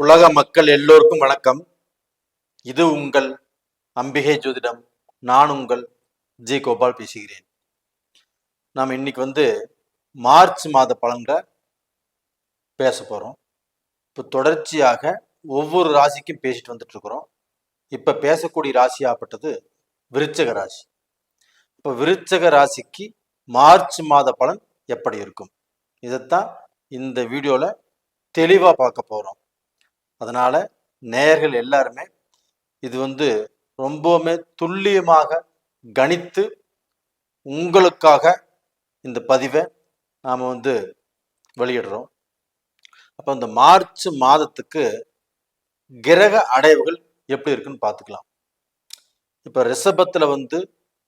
உலக மக்கள் எல்லோருக்கும் வணக்கம். இது உங்கள் அம்பிகை ஜோதிடம். நான் உங்கள் ஜி கோபால் பேசுகிறேன். நாம் இன்னைக்கு மார்ச் மாத பலன்களை பேச போகிறோம். இப்போ தொடர்ச்சியாக ஒவ்வொரு ராசிக்கும் பேசிட்டு வந்துட்டு இருக்கிறோம். இப்போ பேசக்கூடிய ராசி ஆப்பட்டது விருச்சக ராசி. இப்போ விருச்சக ராசிக்கு மார்ச் மாத பலன் எப்படி இருக்கும், இதைத்தான் இந்த வீடியோவில் தெளிவாக பார்க்க போகிறோம். அதனால நேயர்கள் எல்லாருமே இது ரொம்பவுமே துல்லியமாக கணித்து உங்களுக்காக இந்த பதிவை நாம் வெளியிடுறோம். அப்போ இந்த மார்ச் மாதத்துக்கு கிரக அடைவுகள் எப்படி இருக்குன்னு பார்த்துக்கலாம். இப்போ ரிஷபத்தில்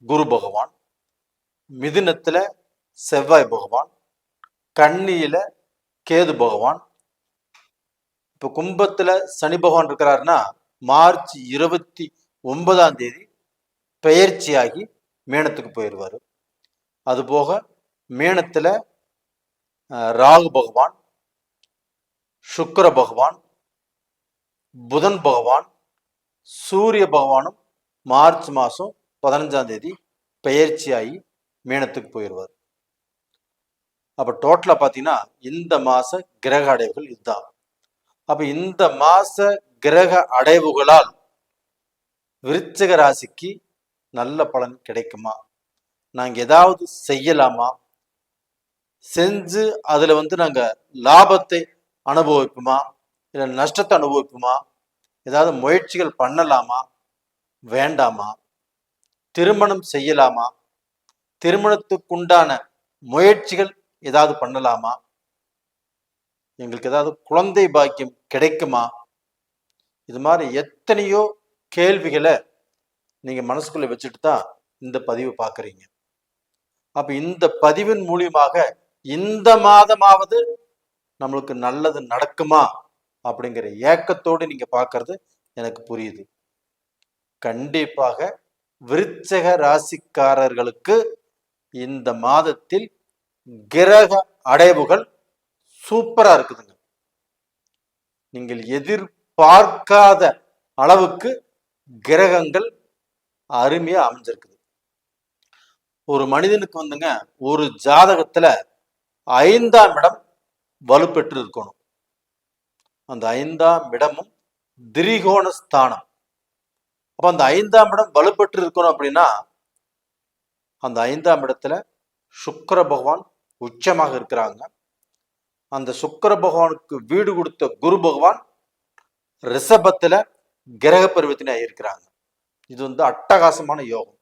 குரு பகவான், மிதுனத்தில் செவ்வாய் பகவான், கன்னியில கேது பகவான். இப்போ கும்பத்துல சனி பகவான் இருக்கிறாருன்னா மார்ச் 29 பெயர்ச்சியாகி மேனத்துக்கு போயிடுவார். அதுபோக மேனத்துல ராகு பகவான், சுக்கிர பகவான், புதன் பகவான், சூரிய பகவானும் மார்ச் மாதம் 15 பெயர்ச்சியாகி மேனத்துக்கு போயிடுவார். அப்போ டோட்டலாக பார்த்தீங்கன்னா இந்த மாத கிரக அடைவுகள் இதுதான். அப்ப இந்த மாச கிரக அடைவுகளால் விருச்சிக ராசிக்கு நல்ல பலன் கிடைக்குமா, நாங்க ஏதாவது செய்யலாமா, செஞ்சு அதுல நாங்க லாபத்தை அனுபவிப்போமா இல்ல நஷ்டத்தை அனுபவிப்போமா, ஏதாவது முயற்சிகள் பண்ணலாமா வேண்டாமா, திருமணம் செய்யலாமா, திருமணத்துக்குண்டான முயற்சிகள் ஏதாவது பண்ணலாமா, எங்களுக்கு ஏதாவது குழந்தை பாக்கியம் கிடைக்குமா, இது மாதிரி எத்தனையோ கேள்விகளை நீங்க மனசுக்குள்ள வச்சுட்டு தான் இந்த பதிவை பார்க்குறீங்க. அப்ப இந்த பதிவின் மூலியமாக இந்த மாதமாவது நம்மளுக்கு நல்லது நடக்குமா அப்படிங்கிற ஏக்கத்தோடு நீங்க பார்க்கறது எனக்கு புரியுது. கண்டிப்பாக விருச்சக ராசிக்காரர்களுக்கு இந்த மாதத்தில் கிரக அடைவுகள் சூப்பரா இருக்குதுங்க. நீங்கள் எதிர்பார்க்காத அளவுக்கு கிரகங்கள் அருமையா அமைஞ்சிருக்குது. ஒரு மனிதனுக்கு ஒரு ஜாதகத்துல 5ஆம் இடம் வலுப்பெற்று இருக்கணும். அந்த 5ஆம் இடமும் திரிகோண ஸ்தானம். அப்ப அந்த 5ஆம் இடம் வலுப்பெற்று இருக்கணும் அப்படின்னா அந்த 5ஆம் இடத்துல சுக்கிர பகவான் உச்சமாக இருக்கிறாங்க. அந்த சுக்கிர பகவானுக்கு வீடு கொடுத்த குரு பகவான் ரிஷபத்துல கிரக பரிவர்த்தனை இருக்கிறாங்க. இது அட்டகாசமான யோகம்.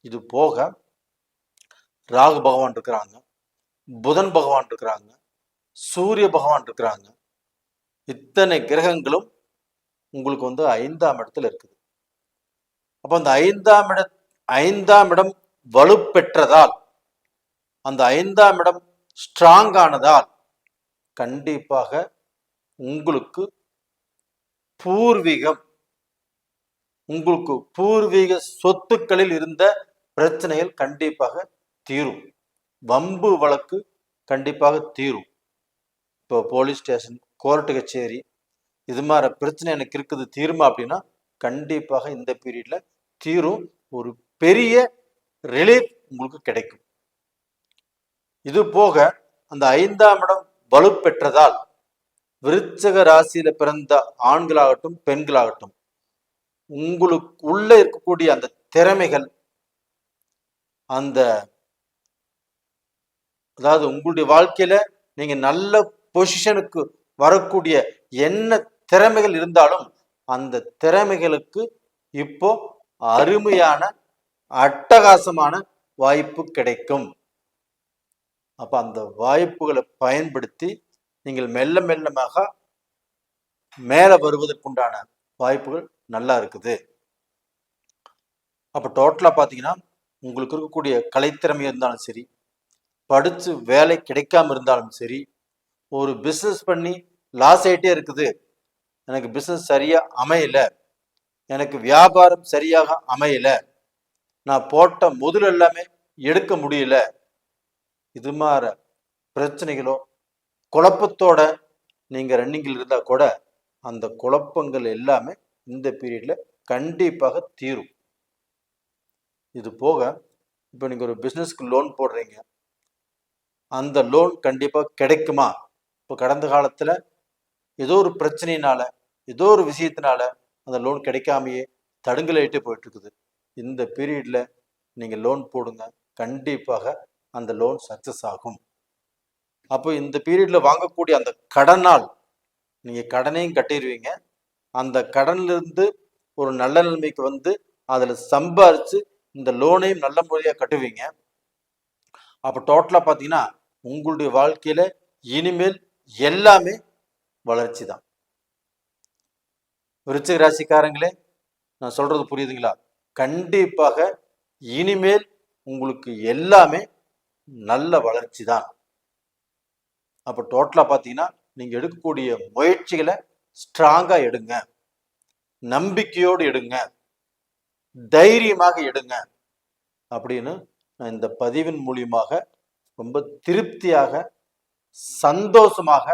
இது போக ராகு பகவான் இருக்கிறாங்க, புதன் பகவான் இருக்கிறாங்க, சூரிய பகவான் இருக்கிறாங்க. இத்தனை கிரகங்களும் உங்களுக்கு 5ஆம் இடத்துல இருக்குது. அப்ப அந்த 5ஆம் இடம் வலுப்பெற்றதால், அந்த 5ஆம் இடம் ஸ்ட்ராங் ஆனதால் கண்டிப்பாக உங்களுக்கு பூர்வீக சொத்துக்களில் இருந்த பிரச்சனைகள் கண்டிப்பாக தீரும். வம்பு வழக்கு கண்டிப்பாக தீரும். இப்போ போலீஸ் ஸ்டேஷன், கோர்ட்டு கச்சேரி, இது மாதிரி பிரச்சனை எனக்கு இருக்குது, தீருமா அப்படின்னா கண்டிப்பாக இந்த பீரியட்ல தீரும். ஒரு பெரிய ரிலீஃப் உங்களுக்கு கிடைக்கும். இது போக அந்த 5ஆம் இடம் வலுப்பெற்றதால் விருச்சக ராசியில பிறந்த ஆண்களாகட்டும் பெண்களாகட்டும் உங்களுக்கு உள்ள இருக்கக்கூடிய அந்த திறமைகள், அதாவது உங்களுடைய வாழ்க்கையில நீங்க நல்ல பொசிஷனுக்கு வரக்கூடிய என்ன திறமைகள் இருந்தாலும் அந்த திறமைகளுக்கு இப்போ அருமையான அட்டகாசமான வாய்ப்பு கிடைக்கும். அப்ப அந்த வாய்ப்புகளை பயன்படுத்தி நீங்கள் மெல்ல மெல்லமாக மேல வருவதற்குண்டான வாய்ப்புகள் நல்லா இருக்குது. அப்ப டோட்டலா பாத்தீங்கன்னா உங்களுக்கு இருக்கக்கூடிய கலைத்திறமை இருந்தாலும் சரி, படிச்சு வேலை கிடைக்காம இருந்தாலும் சரி, ஒரு பிசினஸ் பண்ணி லாஸ் ஆயிட்டே இருக்குது, எனக்கு பிசினஸ் சரியா அமையல, எனக்கு வியாபாரம் சரியாக அமையல, நான் போட்ட முதல் எல்லாமே எடுக்க முடியல, இது மாதிரி பிரச்சனைகளோ குழப்பத்தோட நீங்க ரன்னிங்கில் இருந்தா கூட அந்த குழப்பங்கள் எல்லாமே இந்த பீரியட்ல கண்டிப்பாக தீரும். இது போக இப்போ நீங்க ஒரு பிசினஸ்க்கு லோன் போடுறீங்க, அந்த லோன் கண்டிப்பா கிடைக்குமா? இப்போ கடந்த காலத்துல ஏதோ ஒரு பிரச்சனையினால, ஏதோ ஒரு விஷயத்தினால அந்த லோன் கிடைக்காமையே தடுங்கலாயிட்டே போயிட்டு இருக்குது. இந்த பீரியட்ல நீங்க லோன் போடுங்க, கண்டிப்பாக அந்த லோன் சக்சஸ் ஆகும். அப்போ இந்த பீரியட்ல வாங்கக்கூடிய அந்த கடனால் நீங்க கடனையும் கட்டிடுவீங்க. அந்த கடன்ல இருந்து ஒரு நல்ல நிலைமைக்கு வந்து அதுல சம்பாரிச்சு இந்த லோனையும் நல்ல முறையா கட்டுவீங்க. அப்ப டோட்டலா பாத்தீங்கன்னா உங்களுடைய வாழ்க்கையில இனிமேல் எல்லாமே வளர்ச்சி தான். விருச்சிக ராசிக்காரங்களே, நான் சொல்றது புரியுதுங்களா? கண்டிப்பாக இனிமேல் உங்களுக்கு எல்லாமே நல்ல வளர்ச்சி தான். அப்ப டோட்டலா பாத்தீங்கன்னா நீங்க எடுக்கக்கூடிய முயற்சிகளை ஸ்ட்ராங்கா எடுங்க, நம்பிக்கையோடு எடுங்க, தைரியமாக எடுங்க அப்படின்னு நான் இந்த பதிவின் மூலியமாக ரொம்ப திருப்தியாக சந்தோஷமாக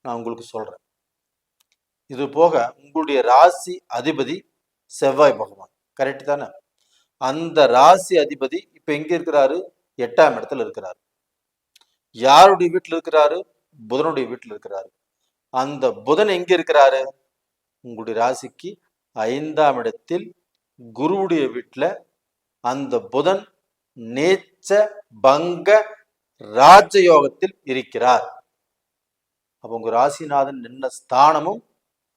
நான் உங்களுக்கு சொல்றேன். இது போக உங்களுடைய ராசி அதிபதி செவ்வாய் பகவான், கரெக்ட் தானே? அந்த ராசி அதிபதி இப்ப எங்க இருக்கிறாரு? 8ஆம் இடத்துல இருக்கிறாரு. யாருடைய வீட்டில் இருக்கிறாரு? புதனுடைய வீட்டில் இருக்கிறாரு. அந்த புதன் எங்க இருக்கிறாரு? உங்களுடைய ராசிக்கு 5ஆம் இடத்தில் குருவுடைய வீட்டுல அந்த புதன் நேச்ச பங்க ராஜயோகத்தில் இருக்கிறார். அப்ப உங்க ராசிநாதன் நின்ன ஸ்தானமும்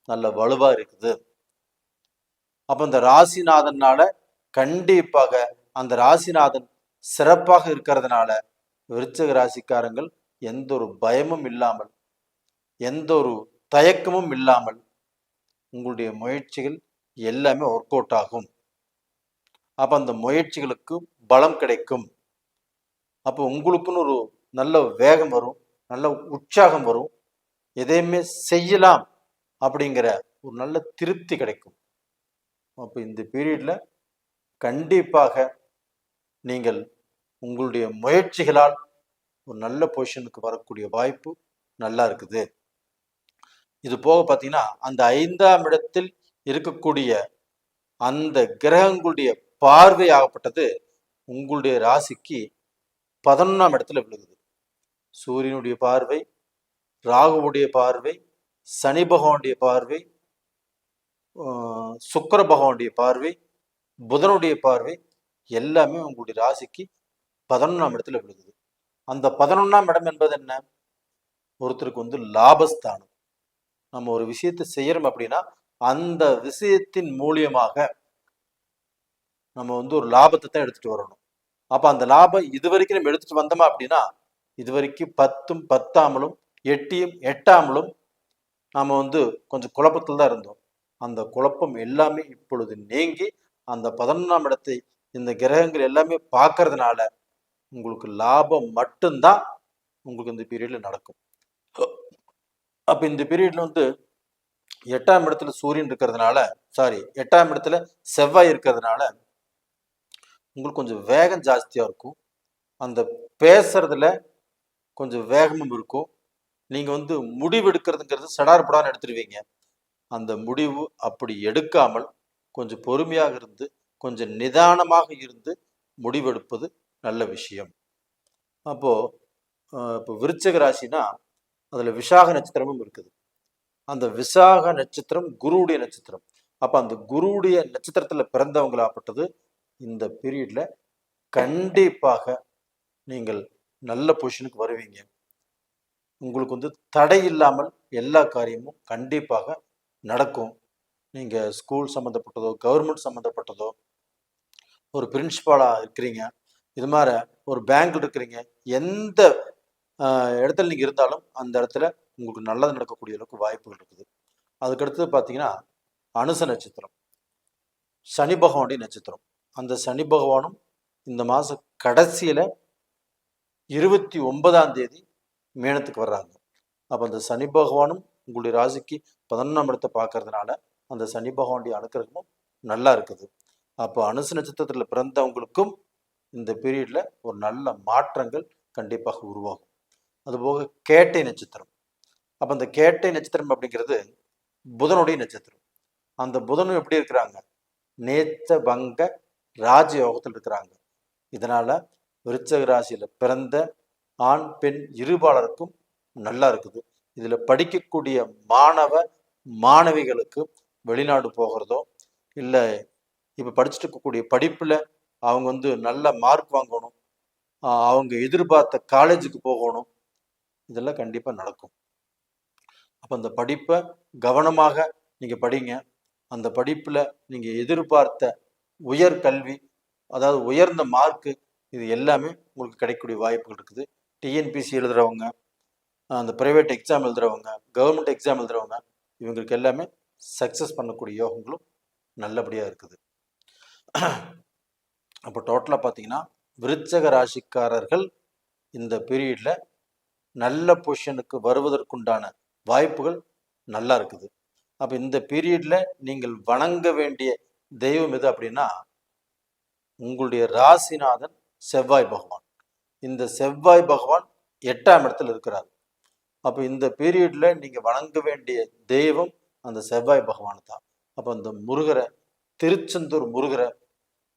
நல்ல வலுவா இருக்குது. அப்ப இந்த ராசிநாதனால கண்டிப்பாக அந்த ராசிநாதன் சிறப்பாக இருக்கிறதுனால விருச்சிக ராசிக்காரங்கள் எந்த ஒரு பயமும் இல்லாமல், எந்த ஒரு தயக்கமும் இல்லாமல் உங்களுடைய முயற்சிகள் எல்லாமே ஒர்க் அவுட் ஆகும். அப்ப அந்த முயற்சிகளுக்கு பலம் கிடைக்கும். அப்போ உங்களுக்குன்னு ஒரு நல்ல வேகம் வரும், நல்ல உற்சாகம் வரும், எதையுமே செய்யலாம் அப்படிங்கிற ஒரு நல்ல திருப்தி கிடைக்கும். அப்போ இந்த பீரியட்ல கண்டிப்பாக நீங்கள் உங்களுடைய முயற்சிகளால் ஒரு நல்ல பொசிஷனுக்கு வரக்கூடிய வாய்ப்பு நல்லா இருக்குது. இது போக பார்த்தீங்கன்னா அந்த 5ஆம் இடத்தில் இருக்கக்கூடிய அந்த கிரகங்களுடைய பார்வை ஆகப்பட்டது உங்களுடைய ராசிக்கு 11ஆம் இடத்துல விழுகுது. சூரியனுடைய பார்வை, ராகுவுடைய பார்வை, சனி பகவானுடைய பார்வை, சுக்கிர பகவானுடைய பார்வை, புதனுடைய பார்வை எல்லாமே உங்களுடைய ராசிக்கு 11ஆம் இடத்துல விழுகுது. அந்த 11ஆம் இடம் என்பது என்ன? ஒருத்தருக்கு வந்து லாபஸ்தானம். நம்ம ஒரு விஷயத்தை செய்யறோம் அப்படின்னா அந்த விஷயத்தின் மூலியமாக நம்ம வந்து ஒரு லாபத்தை தான் எடுத்துட்டு வரணும். அப்ப அந்த லாபம் இதுவரைக்கும் நம்ம எடுத்துட்டு வந்தோமா அப்படின்னா இதுவரைக்கும் 10ம் 10ஆமலும் 8யும் 8ஆமலும் நாம வந்து கொஞ்சம் குழப்பத்தில் தான் இருந்தோம். அந்த குழப்பம் எல்லாமே இப்பொழுது நீங்கி அந்த 11ஆம் இடத்தை இந்த கிரகங்கள் எல்லாமே பார்க்கறதுனால உங்களுக்கு லாபம் மட்டும்தான் உங்களுக்கு இந்த பீரியட்ல நடக்கும். அப்ப இந்த பீரியட்ல வந்து 8ஆம் இடத்துல சூரியன் இருக்கிறதுனால, 8ஆம் இடத்துல செவ்வாய் இருக்கிறதுனால உங்களுக்கு கொஞ்சம் வேகம் ஜாஸ்தியா இருக்கும். அந்த பேசுறதுல கொஞ்சம் வேகமும் இருக்கும். நீங்க வந்து முடிவு எடுக்கிறதுங்கிறது சடார்படான்னு எடுத்துருவீங்க. அந்த முடிவு அப்படி எடுக்காமல் கொஞ்சம் பொறுமையாக இருந்து கொஞ்சம் நிதானமாக இருந்து முடிவெடுப்பது நல்ல விஷயம். அப்போ இப்போ விருச்சிக ராசினா அதுல விசாக நட்சத்திரமும் இருக்குது. அந்த விசாக நட்சத்திரம் குருவுடைய நட்சத்திரம். அப்ப அந்த குருவுடைய நட்சத்திரத்துல பிறந்தவங்களாப்பட்டது இந்த பீரியட்ல கண்டிப்பாக நீங்கள் நல்ல பொசிஷனுக்கு வருவீங்க. உங்களுக்கு வந்து தடை இல்லாமல் எல்லா காரியமும் கண்டிப்பாக நடக்கும். நீங்க ஸ்கூல் சம்மந்தப்பட்டதோ, கவர்மெண்ட் சம்மந்தப்பட்டதோ, ஒரு பிரின்சிபாலா இருக்கிறீங்க, இது மாதிரி ஒரு பேங்க்ல இருக்கிறீங்க, எந்த இடத்துல நீங்க இருந்தாலும் அந்த இடத்துல உங்களுக்கு நல்லது நடக்கக்கூடிய அளவுக்கு வாய்ப்புகள் இருக்குது. அதுக்கடுத்து பார்த்தீங்கன்னா அனுச நட்சத்திரம், சனி பகவானுடைய நட்சத்திரம். அந்த சனி பகவானும் இந்த மாச கடைசியில 29ஆம் தேதி மீனத்துக்கு வர்றாங்க. அப்ப அந்த சனி பகவானும் உங்களுடைய ராசிக்கு 11ஆம் இடத்தை பார்க்கறதுனால அந்த சனி பகவானுடைய அனுக்கிரகமும் நல்லா இருக்குது. அப்போ அனுச நட்சத்திரத்துல பிறந்தவங்களுக்கும் இந்த பீரியட்ல ஒரு நல்ல மாற்றங்கள் கண்டிப்பாக உருவாகும். அதுபோக கேட்டை நட்சத்திரம். அப்ப அந்த கேட்டை நட்சத்திரம் அப்படிங்கிறது புதனுடைய நட்சத்திரம். அந்த புதனும் எப்படி இருக்கிறாங்க? நேச்ச பங்க ராஜயோகத்தில் இருக்கிறாங்க. இதனால விருச்சக ராசியில பிறந்த ஆண் பெண் இருபாலருக்கும் நல்லா இருக்குது. இதுல படிக்கக்கூடிய மாணவ மாணவிகளுக்கு வெளிநாடு போகிறதோ இல்லை இப்போ படிச்சுட்டு இருக்கக்கூடிய படிப்புல அவங்க வந்து நல்ல மார்க் வாங்கணும், அவங்க எதிர்பார்த்த காலேஜுக்கு போகணும், இதெல்லாம் கண்டிப்பா நடக்கும். அப்போ அந்த படிப்பை கவனமாக நீங்க படிங்க. அந்த படிப்புல நீங்க எதிர்பார்த்த உயர் கல்வி, அதாவது உயர்ந்த மார்க்கு, இது எல்லாமே உங்களுக்கு கிடைக்கக்கூடிய வாய்ப்புகள் இருக்குது. டிஎன்பிசி எழுதுறவங்க, அந்த பிரைவேட் எக்ஸாம் எழுதுறவங்க, கவர்மெண்ட் எக்ஸாம் எழுதுறவங்க, இவங்களுக்கு எல்லாமே சக்சஸ் பண்ணக்கூடிய யோகங்களும் நல்லபடியா இருக்குது. அப்போ டோட்டலாக பார்த்தீங்கன்னா விருச்சக ராசிக்காரர்கள் இந்த பீரியட்ல நல்ல பொசிஷனுக்கு வருவதற்குண்டான வாய்ப்புகள் நல்லா இருக்குது. அப்போ இந்த பீரியட்ல நீங்கள் வணங்க வேண்டிய தெய்வம் எது அப்படின்னா உங்களுடைய ராசிநாதன் செவ்வாய் பகவான். இந்த செவ்வாய் பகவான் 8ஆம் இடத்துல இருக்கிறார். அப்போ இந்த பீரியட்ல நீங்க வணங்க வேண்டிய தெய்வம் அந்த செவ்வாய் பகவான் தான். அப்போ அந்த முருகரை, திருச்செந்தூர் முருகரை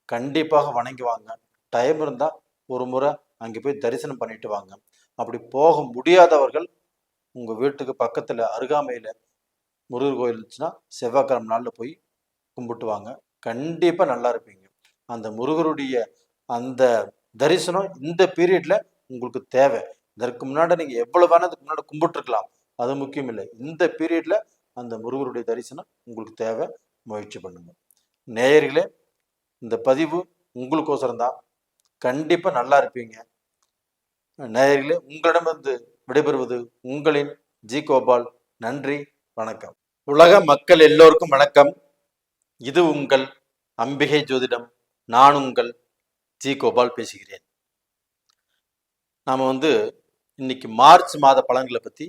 கண்டிப்பாக வணங்கி வாங்க. டைம் இருந்தால் ஒரு முறை அங்கே போய் தரிசனம் பண்ணிட்டு வாங்க. அப்படி போக முடியாதவர்கள் உங்கள் வீட்டுக்கு பக்கத்தில் அருகாமையில் முருகர் கோயில் இருந்துச்சுன்னா செவ்வாய்க்கிழமை நாளில் போய் கும்பிட்டு வாங்க. கண்டிப்பாக நல்லா இருப்பீங்க. அந்த முருகருடைய அந்த தரிசனம் இந்த பீரியட்ல உங்களுக்கு தேவை. இதற்கு முன்னாடி நீங்கள் எவ்வளோ வேணா அதுக்கு முன்னாடி கும்பிட்டுருக்கலாம், அது முக்கியம் இல்லை. இந்த பீரியட்ல அந்த முருகருடைய தரிசனம் உங்களுக்கு தேவை. முயற்சி பண்ணுங்க. நேயர்களே, இந்த பதிவு உங்களுக்கோசரம் தான். கண்டிப்பா நல்லா இருப்பீங்க. நேயர்களே, உங்களிடமிருந்து விடைபெறுவது உங்களின் ஜி கோபால். நன்றி, வணக்கம். உலக மக்கள் எல்லோருக்கும் வணக்கம். இது உங்கள் அம்பிகை ஜோதிடம். நான் உங்கள் ஜி கோபால் பேசுகிறேன். நாம இன்னைக்கு மார்ச் மாத பலன்களை பத்தி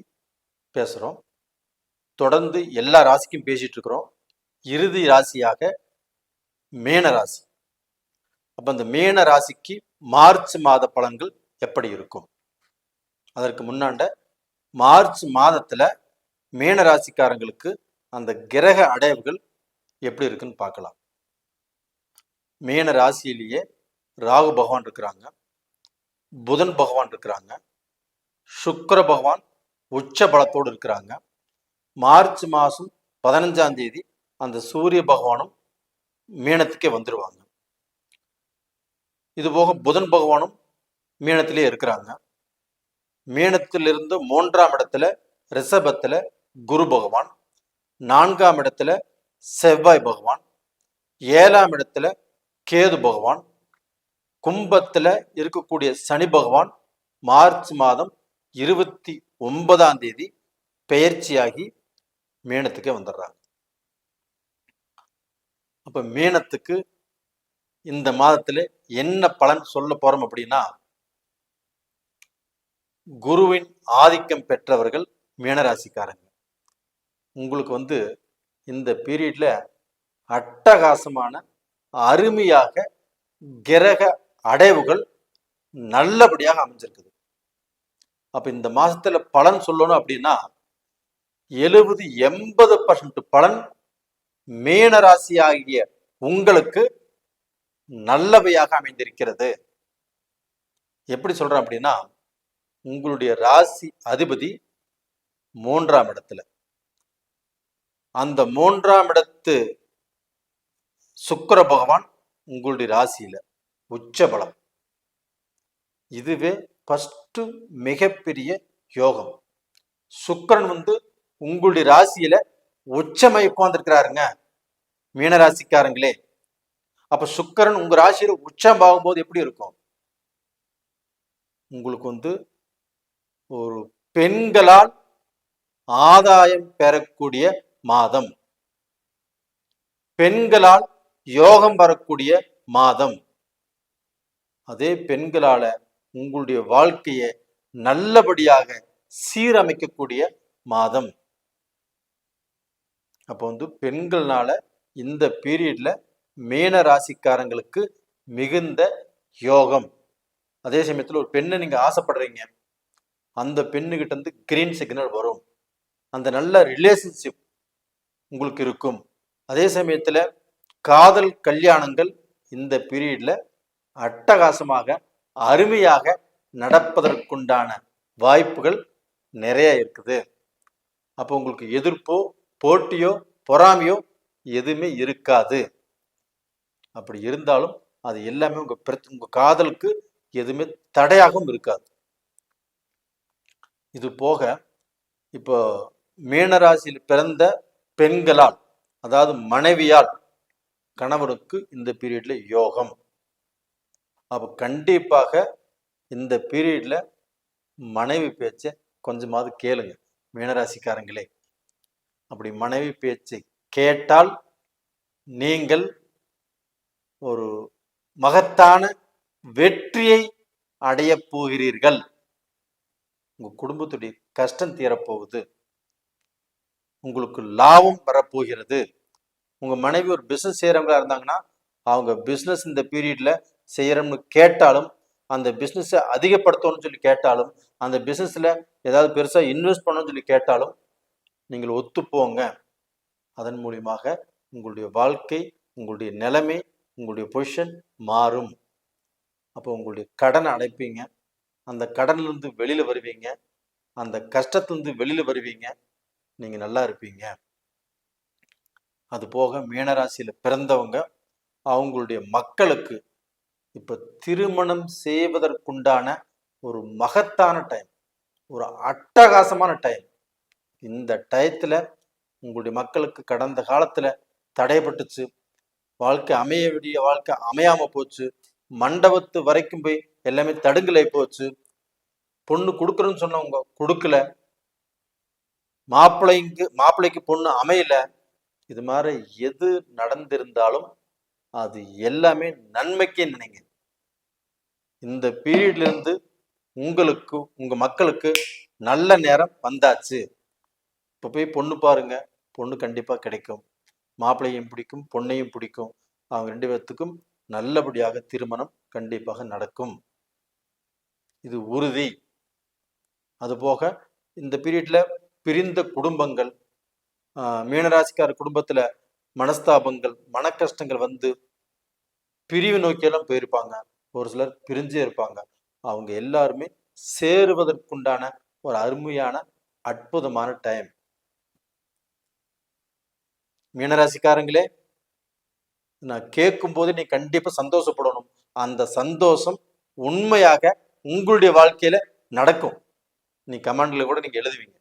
பேசுறோம். தொடர்ந்து எல்லா ராசிக்கும் பேசிட்டு இருக்கிறோம். இறுதி ராசியாக மேன ராசி. அப்ப அந்த மேன ராசிக்கு மார்ச் மாத பலன்கள் எப்படி இருக்கும்? அதற்கு முன்னாண்ட மார்ச் மாதத்துல மேன ராசிக்காரங்களுக்கு அந்த கிரக அடைவுகள் எப்படி இருக்குன்னு பார்க்கலாம். மேன ராசியிலேயே ராகு பகவான் இருக்கிறாங்க, புதன் பகவான் இருக்கிறாங்க, சுக்கிர பகவான் உச்ச பலத்தோடு இருக்கிறாங்க. மார்ச் மாதம் 15ஆம் தேதி அந்த சூரிய பகவானும் மீனத்துக்கே வந்துருவாங்க. இது போக புதன் பகவானும் மீனத்திலே இருக்கிறாங்க. மீனத்திலிருந்து 3ஆம் இடத்துல ரிஷபத்துல குரு பகவான், 4ஆம் இடத்துல செவ்வாய் பகவான், 7ஆம் இடத்துல கேது பகவான், கும்பத்துல இருக்கக்கூடிய சனி பகவான் மார்ச் மாதம் 29ஆம் தேதி பெயர்ச்சியாகி மீனத்துக்கே வந்துடுறாங்க. அப்ப மீனத்துக்கு இந்த மாதத்துல என்ன பலன் சொல்ல போறோம் அப்படின்னா, குருவின் ஆதிக்கம் பெற்றவர்கள் மீனராசிக்காரங்க. உங்களுக்கு இந்த பீரியட்ல அட்டகாசமான அருமையாக கிரக அடைவுகள் நல்லபடியாக அமைஞ்சிருக்குது. அப்ப இந்த மாசத்துல பலன் சொல்லணும் அப்படின்னா 70-80% பலன் மீனராசி ஆகிய உங்களுக்கு நல்லவையாக அமைந்திருக்கிறது. எப்படி சொல்றேன் அப்படின்னா, உங்களுடைய ராசி அதிபதி 3ஆம் இடத்துல, அந்த 3ஆம் இடத்து சுக்கிர பகவான் உங்களுடைய ராசியில உச்ச பலம். இதுவே ஃபர்ஸ்ட் மிகப்பெரிய யோகம். சுக்கிரன் உங்களுடைய ராசியில உச்சமாய் உட்கார்ந்துருக்கிறாருங்க மீனராசிக்காரங்களே. அப்ப சுக்கிரன் உங்க ராசியில உச்சம் ஆகும்போது எப்படி இருக்கும்? உங்களுக்கு ஒரு பெண்களால் ஆதாயம் பெறக்கூடிய மாதம், பெண்களால் யோகம் வரக்கூடிய மாதம், அதே பெண்களால உங்களுடைய வாழ்க்கையை நல்லபடியாக சீரமைக்கக்கூடிய மாதம். அப்போ பெண்கள்னால இந்த பீரியட்ல மேன ராசிக்காரங்களுக்கு மிகுந்த யோகம். அதே சமயத்துல ஒரு பெண்ணை நீங்க ஆசைப்படுறீங்க, அந்த பெண்ணுகிட்ட கிரீன் சிக்னல் வரும். அந்த நல்ல ரிலேஷன்ஷிப் உங்களுக்கு இருக்கும். அதே சமயத்துல காதல் கல்யாணங்கள் இந்த பீரியட்ல அட்டகாசமாக அருமையாக நடப்பதற்குண்டான வாய்ப்புகள் நிறைய இருக்குது. அப்போ உங்களுக்கு எதிர்ப்போ போட்டியோ பொறாமையோ எதுவுமே இருக்காது. அப்படி இருந்தாலும் அது எல்லாமே உங்க காதலுக்கு எதுவுமே தடையாகவும் இருக்காது. இது போக இப்போ மீனராசியில் பிறந்த பெண்களால், அதாவது மனைவியால் கணவனுக்கு இந்த பீரியட்ல யோகம். அப்ப கண்டிப்பாக இந்த பீரியட்ல மனைவி பேச்சை கொஞ்சமாவது கேளுங்க மீனராசிக்காரங்களே. அப்படி மனைவி பேச்சை கேட்டால் நீங்கள் ஒரு மகத்தான வெற்றியை அடைய போகிறீர்கள். உங்க குடும்பத்துடைய கஷ்டம் தீரப்போகுது, உங்களுக்கு லாபம் வரப்போகிறது. உங்க மனைவி ஒரு பிசினஸ் செய்யறவங்களா இருந்தாங்கன்னா அவங்க பிசினஸ் இந்த பீரியட்ல செய்யறோம்னு கேட்டாலும், அந்த பிசினஸை அதிகப்படுத்தணும்னு சொல்லி கேட்டாலும், அந்த பிசினஸ்ல ஏதாவது பெருசா இன்வெஸ்ட் பண்ணணும்னு சொல்லி கேட்டாலும் நீங்கள் ஒத்துப்போங்க. அதன் மூலியமாக உங்களுடைய வாழ்க்கை, உங்களுடைய நிலைமை, உங்களுடைய பொசிஷன் மாறும். அப்போ உங்களுடைய கடனை அடைப்பீங்க, அந்த கடன்ல இருந்து வெளியில வருவீங்க, அந்த கஷ்டத்திலிருந்து வெளியில வருவீங்க, நீங்க நல்லா இருப்பீங்க. அது போக மீனராசியில பிறந்தவங்க அவங்களுடைய மக்களுக்கு இப்ப திருமணம் செய்வதற்குண்டான ஒரு மகத்தான டைம், ஒரு அட்டகாசமான டைம். இந்த டயத்துல உங்களுடைய மக்களுக்கு கடந்த காலத்துல தடைப்பட்டுச்சு, வாழ்க்கை அமைய வேண்டிய வாழ்க்கை அமையாம போச்சு, மண்டபத்து வரைக்கும் போய் எல்லாமே தடுங்கலை போச்சு, பொண்ணு கொடுக்குறேன்னு சொன்னவங்க கொடுக்கல, மாப்பிள்ளைக்கு பொண்ணு அமையல. இது மாதிரி எது நடந்திருந்தாலும் அது எல்லாமே நன்மைக்கே நினைங்க. இந்த பீரியட்ல இருந்து உங்களுக்கு உங்க மக்களுக்கு நல்ல நேரம் வந்தாச்சு. இப்ப போய் பொண்ணு பாருங்க, பொண்ணு கண்டிப்பா கிடைக்கும். மாப்பிள்ளையும் பிடிக்கும், பொண்ணையும் பிடிக்கும். அவங்க 2 பேர்த்துக்கும் நல்லபடியாக திருமணம் கண்டிப்பாக நடக்கும், இது உறுதி. அதுபோக இந்த பீரியட்ல பிரிந்த குடும்பங்கள், மீனராசிக்கார குடும்பத்துல மனஸ்தாபங்கள், மன கஷ்டங்கள் வந்து பிரிவு நோக்கியெல்லாம் போயிருப்பாங்க. ஒரு சிலர் பிரிஞ்சே இருப்பாங்க. அவங்க எல்லாருமே சேருவதற்குண்டான ஒரு அருமையான அற்புதமான டைம். மீனராசிக்காரங்களே, நான் கேட்கும் போது நீ கண்டிப்பா சந்தோஷப்படணும். அந்த சந்தோஷம் உண்மையாக உங்களுடைய வாழ்க்கையில நடக்கும். நீ கமெண்ட்ல கூட நீங்க எழுதுவீங்க.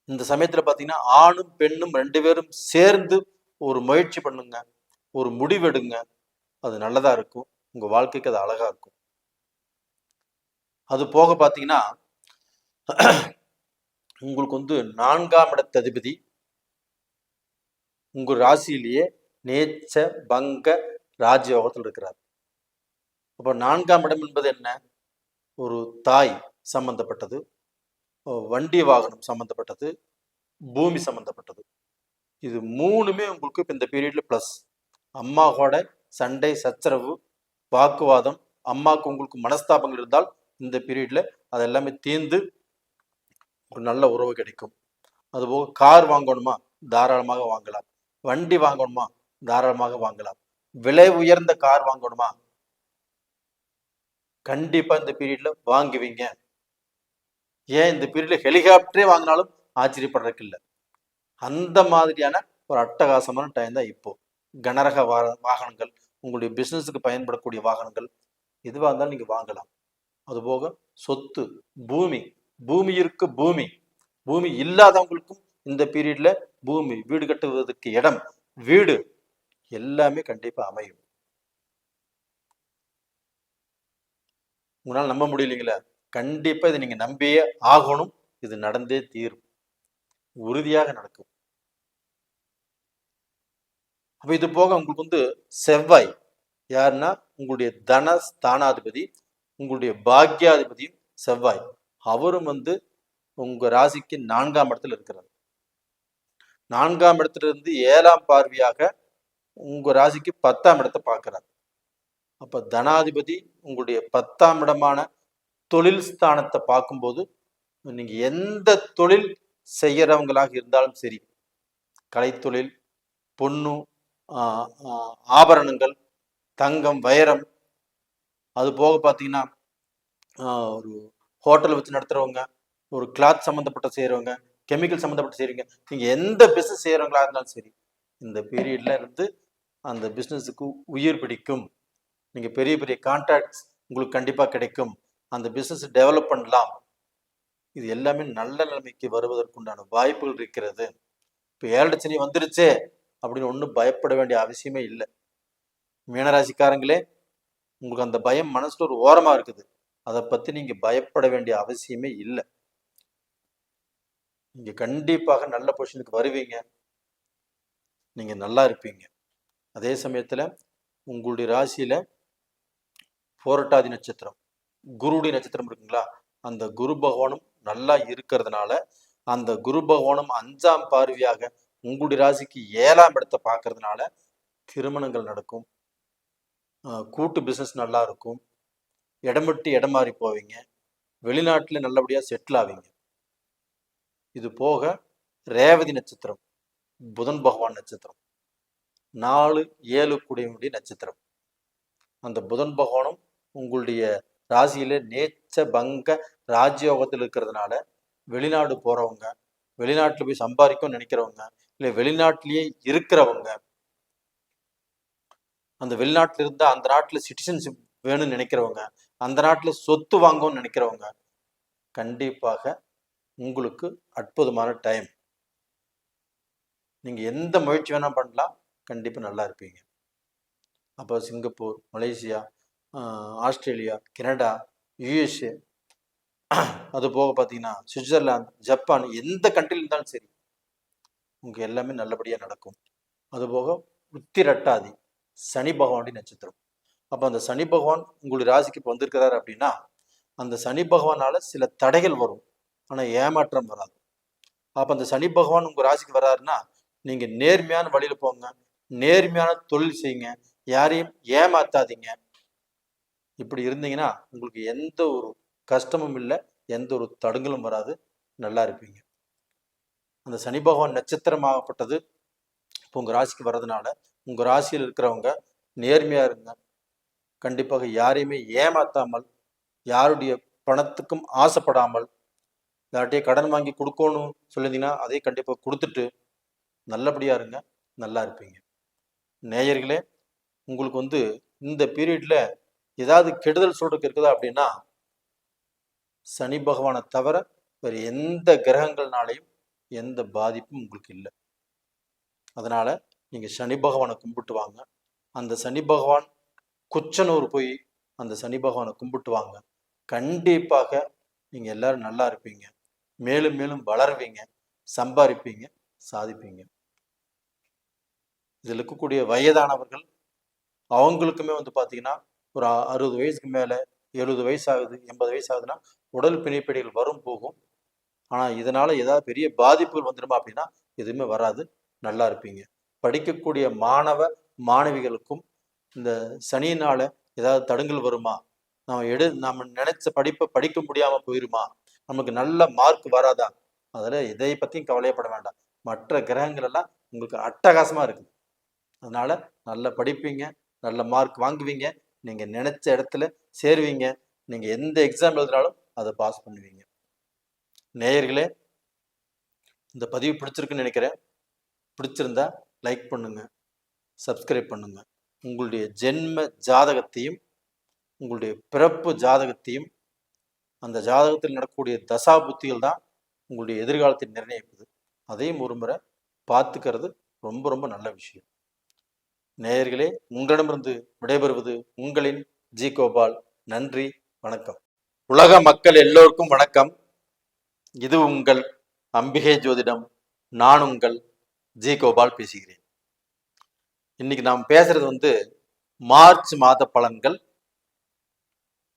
இந்த சமயத்துல பாத்தீங்கன்னா ஆணும் பெண்ணும் 2 பேரும் சேர்ந்து ஒரு முயற்சி பண்ணுங்க, ஒரு முடிவெடுங்க. அது நல்லதா இருக்கும், உங்க வாழ்க்கைக்கு அது அழகா இருக்கும். அது போக பாத்தீங்கன்னா உங்களுக்கு வந்து 4ஆம் இடத்து அதிபதி உங்க ராசியிலேயே நேச்ச பங்க ராஜயோகத்தில் இருக்கிறார். அப்போ 4ஆம் இடம் என்பது என்ன? ஒரு தாய் சம்பந்தப்பட்டது, வண்டி வாகனம் சம்பந்தப்பட்டது, பூமி சம்பந்தப்பட்டது. இது 3மே உங்களுக்கு இப்போ இந்த பீரியட்ல பிளஸ். அம்மாவோட சண்டை சச்சரவு வாக்குவாதம், அம்மாவுக்கு உங்களுக்கு மனஸ்தாபங்கள் இருந்தால் இந்த பீரியட்ல அது எல்லாமே தீர்ந்து ஒரு நல்ல உறவு கிடைக்கும். அதுபோக கார் வாங்கணுமா தாராளமாக வாங்கலாம், வண்டி வாங்கணுமா தாராளமாக வாங்கலாம், விலை உயர்ந்த கார் வாங்கணுமா கண்டிப்பா இந்த பீரியட்ல வாங்குவீங்க. ஏன் இந்த பீரியட்ல ஹெலிகாப்டரே வாங்கினாலும் ஆச்சரியப்படுறதுக்கு இல்லை. அந்த மாதிரியான ஒரு அட்டகாசமான டைம் தான் இப்போ. கனரக வாகனங்கள், உங்களுடைய பிசினஸுக்கு பயன்படக்கூடிய வாகனங்கள் எதுவாக இருந்தாலும் நீங்க வாங்கலாம். அதுபோக சொத்து, பூமி, பூமியிற்கு பூமி, பூமி இல்லாதவங்களுக்கும் இந்த பீரியட்ல பூமி, வீடு கட்டுவதற்கு இடம், வீடு எல்லாமே கண்டிப்பா அமையும். உங்களால் நம்ப முடியலைங்களா? கண்டிப்பா இதை நீங்க நம்பியே ஆகணும். இது நடந்தே தீரும், உறுதியாக நடக்கும். அப்ப இது போக உங்களுக்கு வந்து செவ்வாய் யாருன்னா உங்களுடைய தன ஸ்தானாதிபதி, உங்களுடைய பாக்யாதிபதியும் செவ்வாய். அவரும் வந்து உங்க ராசிக்கு 4ஆம் இடத்துல இருக்கிறார். 4ஆம் இடத்துல இருந்து 7ஆம் பார்வையாக உங்க ராசிக்கு 10ஆம் இடத்தை பார்க்கிறார். அப்ப தனாதிபதி உங்களுடைய 10ஆம் இடமான தொழில் ஸ்தானத்தை பார்க்கும்போது நீங்க எந்த தொழில் செய்யறவங்களாக இருந்தாலும் சரி, கலைத்தொழில், பொண்ணு, ஆபரணங்கள், தங்கம், வைரம், அது போக பார்த்தீங்கன்னா ஒரு ஹோட்டல் வச்சு நடத்துறவங்க, ஒரு கிளாத் சம்மந்தப்பட்ட செய்கிறவங்க, கெமிக்கல் சம்மந்தப்பட்ட செய்கிறீங்க, நீங்கள் எந்த பிஸ்னஸ் செய்கிறவங்களா இருந்தாலும் சரி, இந்த பீரியட்ல இருந்து அந்த பிஸ்னஸுக்கு உயிர் பிடிக்கும். நீங்கள் பெரிய பெரிய கான்ட்ராக்ட்ஸ் உங்களுக்கு கண்டிப்பாக கிடைக்கும். அந்த பிஸ்னஸ் டெவலப் பண்ணலாம். இது எல்லாமே நல்ல நிலைமைக்கு வருவதற்குண்டான வாய்ப்புகள் இருக்கிறது. இப்போ 7 சனி வந்துருச்சே அப்படின்னு ஒன்றும் பயப்பட வேண்டிய அவசியமே இல்லை. மீனராசிக்காரங்களே, உங்களுக்கு அந்த பயம் மனசுல ஒரு ஓரமா இருக்குது. அதை பத்தி நீங்க பயப்பட வேண்டிய அவசியமே இல்லை. நீங்க கண்டிப்பாக நல்ல பொசிஷனுக்கு வருவீங்க. நீங்க நல்லா இருப்பீங்க. அதே சமயத்துல உங்களுடைய ராசியில போரட்டாதி நட்சத்திரம், குருடைய நட்சத்திரம் இருக்குங்களா, அந்த குரு பகவானும் நல்லா இருக்கிறதுனால, அந்த குரு பகவானும் 5ஆம் பார்வையாக உங்களுடைய ராசிக்கு 7ஆம் இடத்தை பார்க்கறதுனால திருமணங்கள் நடக்கும், கூட்டு பிசினஸ் நல்லா இருக்கும், இடம் விட்டு இடம் மாறி போவீங்க, வெளிநாட்டில் நல்லபடியாக செட்டில் ஆவீங்க. இது போக ரேவதி நட்சத்திரம், புதன் பகவான் நட்சத்திரம், 4, 7 கூடிய நட்சத்திரம். அந்த புதன் பகவானும் உங்களுடைய ராசியில நேச்ச பங்க ராஜயோகத்தில் இருக்கிறதுனால வெளிநாடு போறவங்க, வெளிநாட்டில் போய் சம்பாதிக்கும் நினைக்கிறவங்க, இல்லை வெளிநாட்டிலேயே இருக்கிறவங்க, அந்த வெளிநாட்டில் இருந்தா அந்த நாட்டில் சிட்டிசன்ஷிப் வேணும்னு நினைக்கிறவங்க, அந்த நாட்டில் சொத்து வாங்கணும்னு நினைக்கிறவங்க, கண்டிப்பாக உங்களுக்கு அற்புதமான டைம். நீங்க எந்த முயற்சி வேணா பண்ணலாம், கண்டிப்பா நல்லா இருப்பீங்க. அப்போ Singapore, Malaysia, Australia, Canada, USA, அது போக பார்த்தீங்கன்னா சுவிட்சர்லாந்து, ஜப்பான், எந்த கண்ட்ரியில் இருந்தாலும் சரி உங்க எல்லாமே நல்லபடியா நடக்கும். அதுபோக உத்திரட்டாதி சனி பகவானுடைய நட்சத்திரம். அப்போ அந்த சனி பகவான் உங்களுடைய ராசிக்கு இப்போ வந்திருக்கிறார் அப்படின்னா, அந்த சனி பகவானால சில தடைகள் வரும், ஆனால் ஏமாற்றம் வராது. அப்போ அந்த சனி பகவான் உங்க ராசிக்கு வர்றாருன்னா, நீங்க நேர்மையான வழியில போங்க, நேர்மையான தொழில் செய்யுங்க, யாரையும் ஏமாத்தாதீங்க. இப்படி இருந்தீங்கன்னா உங்களுக்கு எந்த ஒரு கஷ்டமும் இல்லை, எந்த ஒரு தடுங்களும் வராது, நல்லா இருப்பீங்க. அந்த சனி பகவான் நட்சத்திரமாகப்பட்டது இப்போ உங்க ராசிக்கு வர்றதுனால உங்க ராசியில் இருக்கிறவங்க நேர்மையா இருங்க. கண்டிப்பாக யாரையுமே ஏமாத்தாமல், யாருடைய பணத்துக்கும் ஆசைப்படாமல், யார்கிட்டயே கடன் வாங்கி கொடுக்கணும் சொல்லியிருந்தீங்கன்னா அதை கண்டிப்பாக கொடுத்துட்டு நல்லபடியா இருங்க, நல்லா இருப்பீங்க. நேயர்களே, உங்களுக்கு இந்த பீரியட்ல ஏதாவது கெடுதல் சொல்றதுக்கு இருக்குதா அப்படின்னா, சனி பகவானை தவிர வேறு எந்த கிரகங்கள்னாலையும் எந்த பாதிப்பும் உங்களுக்கு இல்லை. அதனால நீங்க சனி பகவானை கும்பிட்டு வாங்க. அந்த சனி பகவான் குச்சனூர் போய் அந்த சனி பகவானை கும்பிட்டு வாங்க. கண்டிப்பாக நீங்க எல்லாரும் நல்லா இருப்பீங்க, மேலும் மேலும் வளருவீங்க, சம்பாதிப்பீங்க, சாதிப்பீங்க. இதில் இருக்கக்கூடிய வயதானவர்கள் அவங்களுக்குமே பார்த்தீங்கன்னா ஒரு 60 வயசுக்கு மேலே, 70 வயசு ஆகுது, 80 வயசு ஆகுதுன்னா உடல் பிணைப்படிகள் வரும் போகும். ஆனால் இதனால ஏதாவது பெரிய பாதிப்புகள் வந்துடுமா அப்படின்னா எதுவுமே வராது, நல்லா இருப்பீங்க. படிக்கக்கூடிய மாணவ மாணவிகளுக்கும் இந்த சனியினால ஏதாவது தடங்கல் வருமா, நம்ம நினைச்ச படிப்பை படிக்க முடியாம போயிருமா, நமக்கு நல்ல மார்க் வராதா, அதில் எதை பற்றியும் கவலையப்பட வேண்டாம். மற்ற கிரகங்கள் எல்லாம் உங்களுக்கு அட்டகாசமா இருக்குது. அதனால நல்ல படிப்பீங்க, நல்ல மார்க் வாங்குவீங்க, நீங்க நினைச்ச இடத்துல சேருவீங்க, நீங்க எந்த எக்ஸாம் எழுதினாலும் அதை பாஸ் பண்ணுவீங்க. நேயர்களே, இந்த பதிவு பிடிச்சிருக்குன்னு நினைக்கிறேன். பிடிச்சிருந்தா லைக் பண்ணுங்க, சப்ஸ்கிரைப் பண்ணுங்க. உங்களுடைய ஜென்ம ஜாதகத்தையும் உங்களுடைய பிறப்பு ஜாதகத்தையும், அந்த ஜாதகத்தில் நடக்கக்கூடிய தசா புத்திகள் தான் உங்களுடைய எதிர்காலத்தை நிர்ணயிப்பது. அதையும் ஒரு முறை பார்த்துக்கிறது ரொம்ப ரொம்ப நல்ல விஷயம். நேயர்களே, உங்களிடமிருந்து விடைபெறுவது உங்களின் ஜி கோபால். நன்றி, வணக்கம். உலக மக்கள் எல்லோருக்கும் வணக்கம். இது உங்கள் அம்பிகை ஜோதிடம். நான் உங்கள் ஜி கோபால் பேசுகிறேன். இன்னைக்கு நாம் பேசுறது மார்ச் மாத பலன்கள்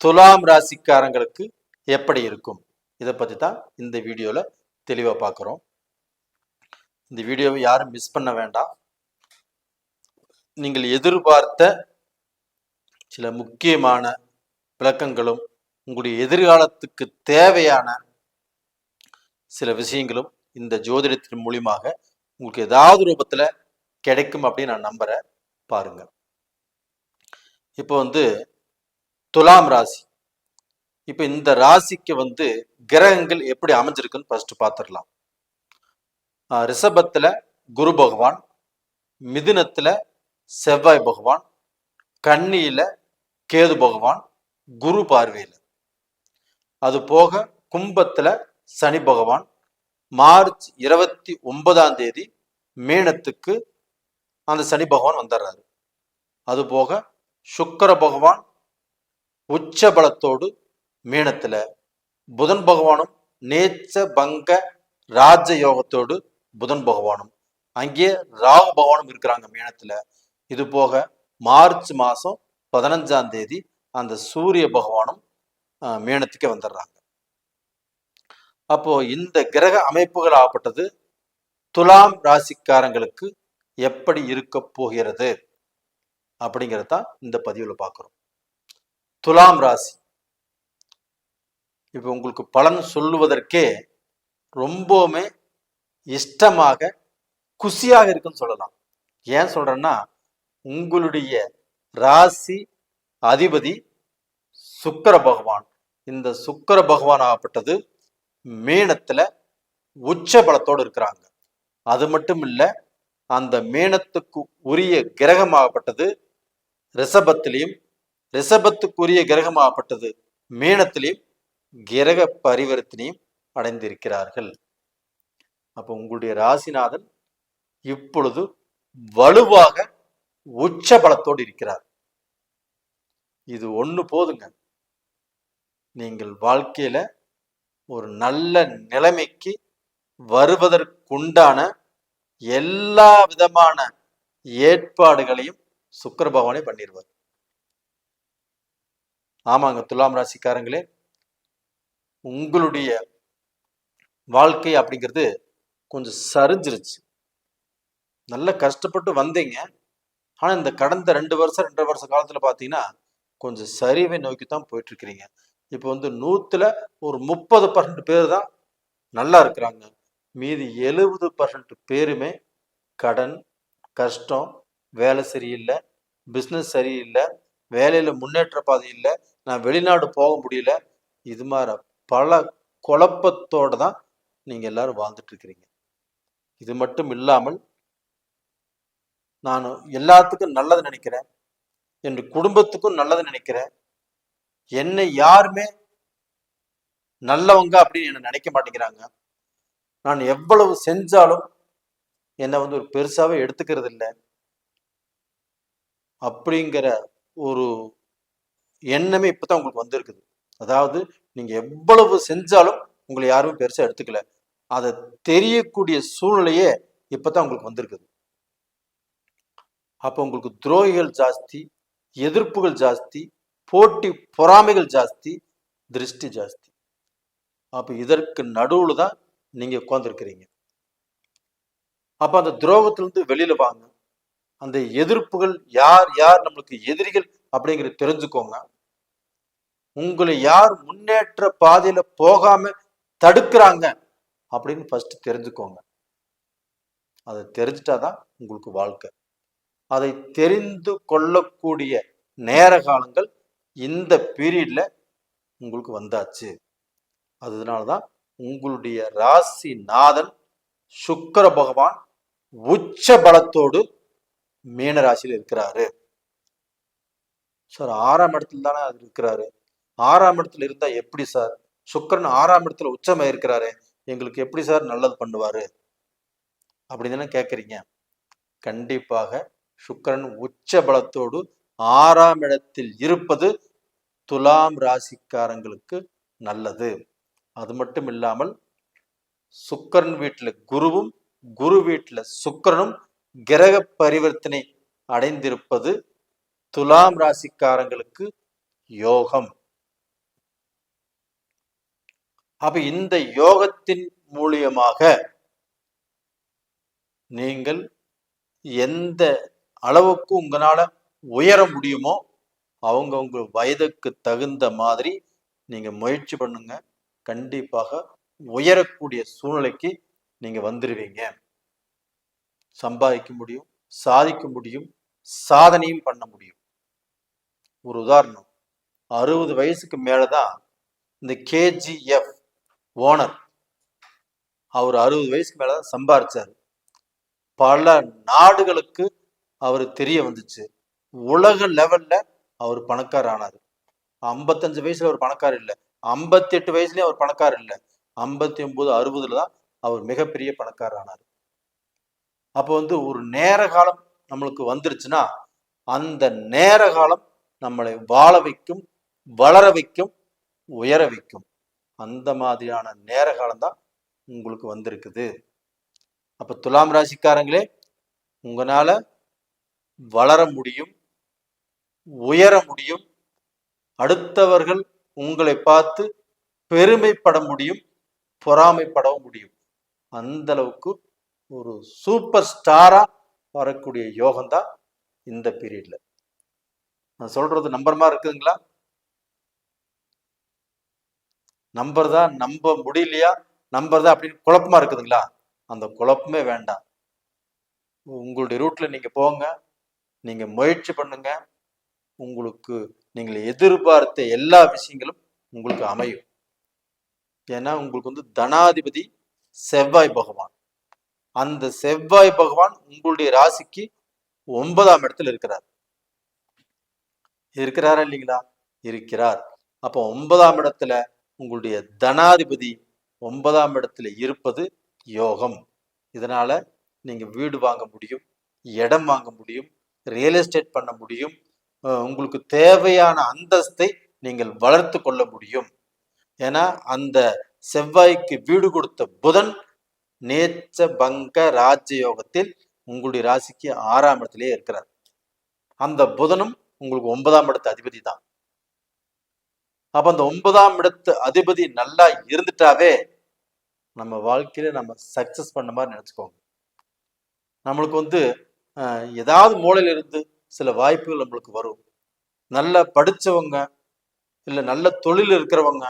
துலாம் ராசிக்காரங்களுக்கு எப்படி இருக்கும், இதை பற்றி தான் இந்த வீடியோவில் தெளிவாக பார்க்குறோம். இந்த வீடியோவை யாரும் மிஸ் பண்ண வேண்டாம். நீங்கள் எதிர்பார்த்த சில முக்கியமான விளக்கங்களும் உங்களுடைய எதிர்காலத்துக்கு தேவையான சில விஷயங்களும் இந்த ஜோதிடத்தின் மூலியமாக உங்களுக்கு ஏதாவது ரூபத்துல கிடைக்கும் அப்படின்னு நான் நம்புறேன். பாருங்க. இப்போ துலாம் ராசி. இப்ப இந்த ராசிக்கு கிரகங்கள் எப்படி அமைஞ்சிருக்குன்னு ஃபர்ஸ்ட் பார்த்துடலாம். ரிஷபத்துல குரு பகவான், மிதுனத்துல செவ்வாய் பகவான், கன்னியில கேது பகவான், குரு பார்வையில. அது போக கும்பத்துல சனி பகவான், மார்ச் 29 மீனத்துக்கு அந்த சனி பகவான் வந்துடுறாரு. அது போக சுக்கிர பகவான் உச்ச பலத்தோடு மீனத்துல, புதன் பகவானும் நேச்ச பங்க ராஜ யோகத்தோடு புதன் பகவானும், அங்கே ராகு பகவானும் இருக்கிறாங்க மீனத்துல. இது போக மார்ச் மாசம் 15 அந்த சூரிய பகவானும் மீனத்துக்கு வந்துடுறாங்க. அப்போ இந்த கிரக அமைப்புகள் ஆகப்பட்டது துலாம் ராசிக்காரங்களுக்கு எப்படி இருக்க போகிறது அப்படிங்கிறதான் இந்த பதிவுல பார்க்கிறோம். துலாம் ராசி இப்ப உங்களுக்கு பலன் சொல்லுவதற்கே ரொம்பவுமே இஷ்டமாக குஷியாக இருக்குன்னு சொல்லலாம். ஏன் சொல்றேன்னா, உங்களுடைய ராசி அதிபதி சுக்கிர பகவான். இந்த சுக்கிர பகவான் ஆகப்பட்டது மீனத்துல உச்ச பலத்தோடு இருக்கிறாங்க. அது மட்டும் இல்ல, அந்த மீனத்துக்கு உரிய கிரகமாகப்பட்டது ரிஷபத்திலையும், ரிஷபத்துக்குரிய கிரகமாகப்பட்டது மீனத்திலையும் கிரக பரிவர்த்தனையும் அடைந்திருக்கிறார்கள். அப்போ உங்களுடைய ராசிநாதன் இப்பொழுது வலுவாக உச்ச பலத்தோடு இருக்கிறார். இது ஒண்ணு போதுங்க, நீங்கள் வாழ்க்கையில ஒரு நல்ல நிலைமைக்கு வருவதற்குண்டான எல்லா விதமான ஏற்பாடுகளையும் சுக்கிர பகவானே பண்ணிடுவார். ஆமாங்க துலாம் ராசிக்காரங்களே, உங்களுடைய வாழ்க்கை அப்படிங்கிறது கொஞ்சம் சரிஞ்சிருச்சு. நல்ல கஷ்டப்பட்டு வந்தீங்க. ஆனா இந்த கடந்த 2 வருஷம் 2.5 வருஷ காலத்துல பாத்தீங்கன்னா கொஞ்சம் சரிவை நோக்கித்தான் போயிட்டு இருக்கிறீங்க. இப்போ 100ல ஒரு 30% பேர் தான் நல்லா இருக்கிறாங்க. மீதி 70% பேருமே கடன், கஷ்டம், வேலை சரியில்லை, பிஸ்னஸ் சரியில்லை, வேலையில முன்னேற்ற பாதை இல்லை, நான் வெளிநாடு போக முடியல, இது மாதிரி பல குழப்பத்தோட தான் நீங்க எல்லாரும் வாழ்ந்துட்டு இருக்கிறீங்க. இது மட்டும் இல்லாமல் நான் எல்லாத்துக்கும் நல்லது நினைக்கிறேன், என் குடும்பத்துக்கும் நல்லது நினைக்கிறேன், என்னை யாருமே நல்லவங்க அப்படின்னு என்ன நினைக்க மாட்டேங்கிறாங்க, நான் எவ்வளவு செஞ்சாலும் என்னை ஒரு பெருசாவே எடுத்துக்கிறது இல்லை அப்படிங்கிற ஒரு எண்ணமே இப்பதான் உங்களுக்கு வந்திருக்குது. அதாவது நீங்க எவ்வளவு செஞ்சாலும் உங்களை யாரும் பெருசா எடுத்துக்கல, அதை தெரியக்கூடிய சூழ்நிலையே இப்பதான் உங்களுக்கு வந்திருக்குது. அப்ப உங்களுக்கு துரோகிகள் ஜாஸ்தி, எதிர்ப்புகள் ஜாஸ்தி, போட்டி பொறாமைகள் ஜாஸ்தி, திருஷ்டி ஜாஸ்தி. அப்ப இதற்கு நடுவுல தான் நீங்க உட்கார்ந்துருக்கிறீங்க. அப்ப அந்த துரோகத்திலிருந்து வெளியில வாங்க. அந்த எதிர்ப்புகள் யார் யார் நம்மளுக்கு எதிரிகள் அப்படிங்கிறத தெரிஞ்சுக்கோங்க. உங்களை யார் முன்னேற்ற பாதையில போகாம தடுக்கிறாங்க அப்படின்னு ஃபர்ஸ்ட் தெரிஞ்சுக்கோங்க. அதை தெரிஞ்சிட்டாதான் உங்களுக்கு வாழ்க்கை. அதை தெரிந்து கொள்ளக்கூடிய நேர காலங்கள் இந்த பீரியட்ல உங்களுக்கு வந்தாச்சு. அதனாலதான் உங்களுடைய ராசி நாதன் சுக்கிர பகவான் உச்ச பலத்தோடு மீன ராசியில் இருக்கிறாரு. சார் 6ஆம் இடத்துல தானே அது இருக்கிறாரு, 6ஆம் இடத்துல இருந்தா எப்படி சார், சுக்கிரன் 6ஆம் இடத்துல உச்சமா இருக்கிறாரு, எங்களுக்கு எப்படி சார் நல்லது பண்ணுவாரு அப்படின்னு தானே கேட்குறீங்க. கண்டிப்பாக சுக்கிரன் உச்ச பலத்தோடு 6ஆம் இடத்தில் இருப்பது துலாம் ராசிக்காரங்களுக்கு நல்லது. அது மட்டும் இல்லாமல் சுக்கிரன் வீட்டுல குருவும், குரு வீட்டுல சுக்கிரனும் கிரக பரிவர்த்தனை அடைந்திருப்பது துலாம் ராசிக்காரங்களுக்கு யோகம். அப்ப இந்த யோகத்தின் மூலியமாக நீங்கள் எந்த அளவுக்கு உங்களால உயர முடியுமோ அவங்கவுங்க வயதுக்கு தகுந்த மாதிரி நீங்க முயற்சி பண்ணுங்க. கண்டிப்பாக உயரக்கூடிய சூழ்நிலைக்கு நீங்க வந்துருவீங்க. சம்பாதிக்க முடியும், சாதிக்க முடியும், சாதனையும் பண்ண முடியும். ஒரு உதாரணம், 60 வயசுக்கு மேலதான் இந்த கேஜிஎஃப் ஓனர், அவர் 60 வயசுக்கு மேலதான் சம்பாரிச்சாரு. பல நாடுகளுக்கு அவர் தெரிய வந்துச்சு. உலக லெவல்ல அவர் பணக்காரர் ஆனாரு. 55 வயசுல அவர் பணக்காரர் இல்லை, 58 வயசுலயும் அவர் பணக்காரர் இல்லை, 59, 60 தான் அவர் மிகப்பெரிய பணக்காரர் ஆனார். அப்போ ஒரு நேர காலம் நம்மளுக்கு வந்துருச்சுன்னா அந்த நேர காலம் நம்மளை வாழ வைக்கும், வளர வைக்கும், உயர வைக்கும். அந்த மாதிரியான நேர காலம் தான் உங்களுக்கு வந்திருக்குது. அப்ப துலாம் ராசிக்காரங்களே, உங்களால வளர முடியும், உயர முடியும், அடுத்தவர்கள் உங்களை பார்த்து பெருமைப்பட முடியும், பொறாமைப்படவும் முடியும். அந்த அளவுக்கு ஒரு சூப்பர் ஸ்டாரா வரக்கூடிய யோகம் தான் இந்த பீரியட்ல. நான் சொல்றது நம்புறமா இருக்குதுங்களா? நம்புறதா, நம்ப முடியலையா, நம்புறதா அப்படின்னு குழப்பமா இருக்குதுங்களா? அந்த குழப்பமே வேண்டாம். உங்களுடைய ரூட்ல நீங்க போங்க, நீங்க முயற்சி பண்ணுங்க. உங்களுக்கு நீங்கள் எதிர்பார்த்த எல்லா விஷயங்களும் உங்களுக்கு அமையும். ஏன்னா உங்களுக்கு தனாதிபதி செவ்வாய் பகவான். அந்த செவ்வாய் பகவான் உங்களுடைய ராசிக்கு 9ஆம் இடத்துல இருக்கிறார். இருக்கிறாரா இல்லைங்களா? இருக்கிறார். அப்போ 9ஆம் இடத்துல உங்களுடைய தனாதிபதி 9ஆம் இடத்துல இருப்பது யோகம். இதனால நீங்க வீடு வாங்க முடியும், இடம் வாங்க முடியும், ரியல் எஸ்டேட் பண்ண முடியும், உங்களுக்கு தேவையான அந்தஸ்தை நீங்கள் வளர்த்து கொள்ள முடியும். ஏன்னா அந்த செவ்வாய்க்கு வீடு கொடுத்த புதன் நேச்ச பங்க ராஜயோகத்தில் உங்களுடைய ராசிக்கு 6ஆம் இடத்திலே இருக்கிறார். அந்த புதனும் உங்களுக்கு 9ஆம் இடத்து அதிபதி தான். அப்ப அந்த 9ஆம் இடத்து அதிபதி நல்லா இருந்துட்டாவே நம்ம வாழ்க்கையில நம்ம சக்சஸ் பண்ண மாதிரி நினைச்சுக்கோங்க. நம்மளுக்கு ஏதாவது மூலையில இருந்து சில வாய்ப்புகள் நம்மளுக்கு வரும். நல்ல படிச்சவங்க, இல்ல நல்ல தொழில் இருக்கிறவங்க,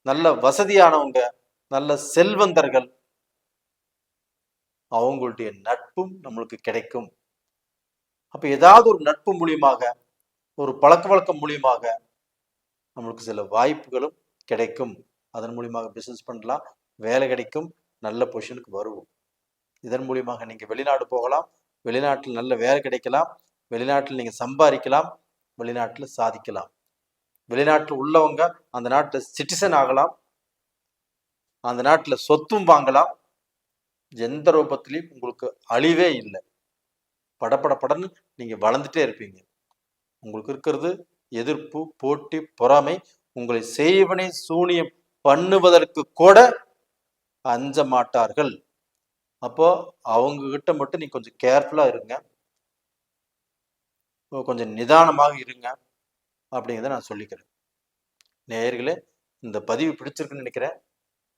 நல்ல வசதியானவங்க, நல்ல செல்வந்தர்கள், அவங்களுடைய நட்பும் நம்மளுக்கு கிடைக்கும். அப்ப ஏதாவது ஒரு நட்பு மூலியமாக, ஒரு பழக்க வழக்கம் மூலியமாக நம்மளுக்கு சில வாய்ப்புகளும் கிடைக்கும். அதன் மூலியமாக பிசினஸ் பண்ணலாம், வேலை கிடைக்கும், நல்ல பொசிஷனுக்கு வருவோம். இதன் மூலியமாக நீங்க வெளிநாடு போகலாம், வெளிநாட்டில் நல்ல வேலை கிடைக்கலாம், வெளிநாட்டில் நீங்க சம்பாதிக்கலாம், வெளிநாட்டில் சாதிக்கலாம். வெளிநாட்டில் உள்ளவங்க அந்த நாட்டில் சிட்டிசன் ஆகலாம், அந்த நாட்டில் சொத்தும் வாங்கலாம். எந்த ரூபத்திலையும் உங்களுக்கு அழிவே இல்லை. படப்படன்னு நீங்க வளர்ந்துட்டே இருப்பீங்க. உங்களுக்கு இருக்கிறது எதிர்ப்பு, போட்டி, பொறாமை. உங்களை செய்வனை சூனியம் பண்ணுவதற்கு கூட அஞ்ச மாட்டார்கள். அப்போ அவங்க கிட்ட மட்டும் நீங்க கொஞ்சம் கேர்ஃபுல்லா இருங்க, கொஞ்சம் நிதானமாக இருங்க அப்படிங்கிறத நான் சொல்லிக்கிறேன். நேயர்களே, இந்த பதிவு பிடிச்சிருக்குன்னு நினைக்கிறேன்.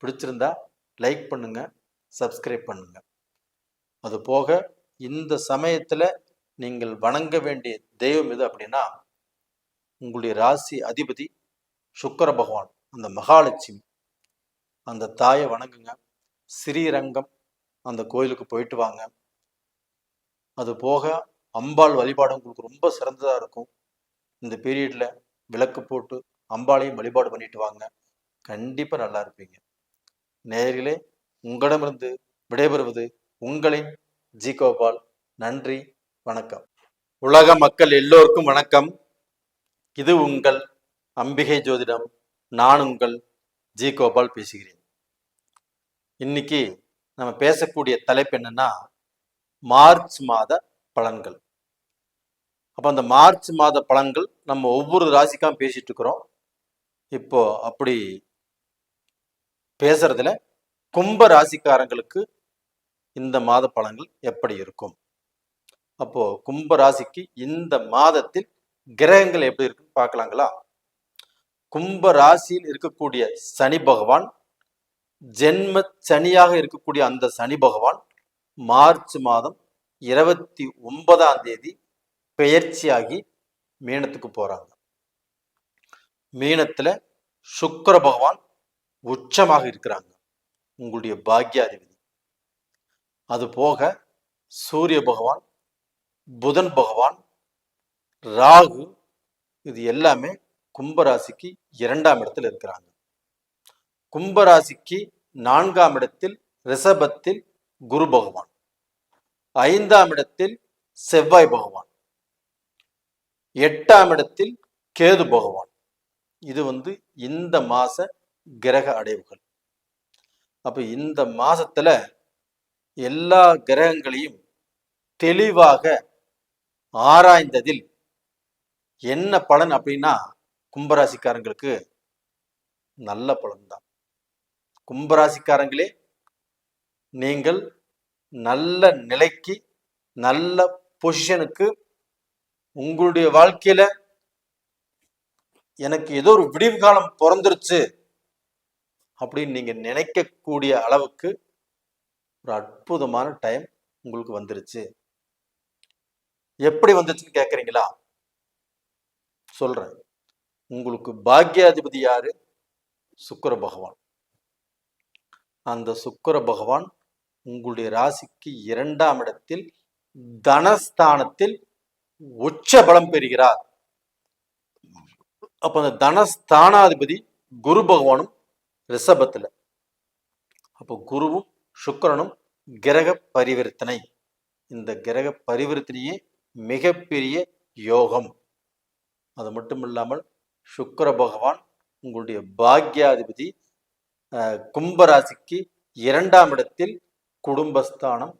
பிடிச்சிருந்தா லைக் பண்ணுங்க, சப்ஸ்கிரைப் பண்ணுங்க. அது போக இந்த சமயத்துல நீங்கள் வணங்க வேண்டிய தெய்வம் எது அப்படின்னா, உங்களுடைய ராசி அதிபதி சுக்கிர பகவான், அந்த மகாலட்சுமி, அந்த தாயை வணங்குங்க. ஸ்ரீரங்கம் அந்த கோயிலுக்கு போயிட்டு வாங்க. அது போக அம்பாள் வழிபாடு உங்களுக்கு ரொம்ப சிறந்ததா இருக்கும். இந்த பீரியட்ல விளக்கு போட்டு அம்பாளையும் வழிபாடு பண்ணிட்டு வாங்க. கண்டிப்பா நல்லா இருப்பீங்க. நேயர்களே, உங்களிடமிருந்து விடைபெறுவது உங்களின் ஜி கோபால். நன்றி, வணக்கம். உலக மக்கள் எல்லோருக்கும் வணக்கம். இது உங்கள் அம்பிகை ஜோதிடம். நான் உங்கள் ஜி கோபால் பேசுகிறேன். இன்னைக்கு நம்ம பேசக்கூடிய தலைப்பு என்னன்னா, மார்ச் மாத பலன்கள். அப்ப அந்த மார்ச் மாத பலன்கள் நம்ம ஒவ்வொரு ராசிக்காக பேசிட்டு இருக்கிறோம். இப்போ அப்படி பேசுறதுல கும்ப ராசிக்காரங்களுக்கு இந்த மாத பலன்கள் எப்படி இருக்கும்? அப்போ கும்ப ராசிக்கு இந்த மாதத்தில் கிரகங்கள் எப்படி இருக்குன்னு பார்க்கலாங்களா? கும்ப ராசியில் இருக்கக்கூடிய சனி பகவான், ஜென்ம சனியாக இருக்கக்கூடிய அந்த சனி பகவான் மார்ச் மாதம் 29ஆம் தேதி பெயர்ச்சியாகி மீனத்துக்கு போறாங்க. மீனத்துல சுக்கிர பகவான் உச்சமாக இருக்கிறாங்க, உங்களுடைய பாக்யாதிபதி. அது போக சூரிய பகவான், புதன் பகவான், ராகு, இது எல்லாமே கும்பராசிக்கு 2ஆம் இடத்தில் இருக்கிறாங்க. கும்பராசிக்கு 4ஆம் இடத்தில் ரிஷபத்தில் குரு பகவான், 5ஆம் இடத்தில் செவ்வாய் பகவான், 8ஆம் இடத்தில் கேது பகவான். இது இந்த மாச கிரக அடைவுகள். அப்ப இந்த மாசத்துல எல்லா கிரகங்களையும் தெளிவாக ஆராய்ந்ததில் என்ன பலன் அப்படின்னா, கும்பராசிக்காரங்களுக்கு நல்ல பலன்தான். கும்பராசிக்காரங்களே, நீங்கள் நல்ல நிலைக்கு, நல்ல பொசிஷனுக்கு, உங்களுடைய வாழ்க்கையில எனக்கு ஏதோ ஒரு விடிவு காலம் பிறந்துருச்சு அப்படின்னு நீங்க நினைக்கக்கூடிய அளவுக்கு ஒரு அற்புதமான டைம் உங்களுக்கு வந்துருச்சு. எப்படி வந்துச்சுன்னு கேக்குறீங்களா? சொல்றேன். உங்களுக்கு பாக்யாதிபதி யாரு? சுக்கிர பகவான். அந்த சுக்கிர பகவான் உங்களுடைய ராசிக்கு 2ஆம் இடத்தில் தனஸ்தானத்தில் உச்ச பலம் பெறுகிறார். அப்ப அந்த தனஸ்தானாதிபதி குரு பகவானும் ரிஷபத்துல. அப்போ குருவும் சுக்கிரனும் கிரக பரிவர்த்தனை. இந்த கிரக பரிவர்த்தனையே மிகப்பெரிய யோகம். அது மட்டும் இல்லாமல் சுக்கிர பகவான் உங்களுடைய பாக்யாதிபதி கும்பராசிக்கு 2ஆம் இடத்தில் குடும்பஸ்தானம்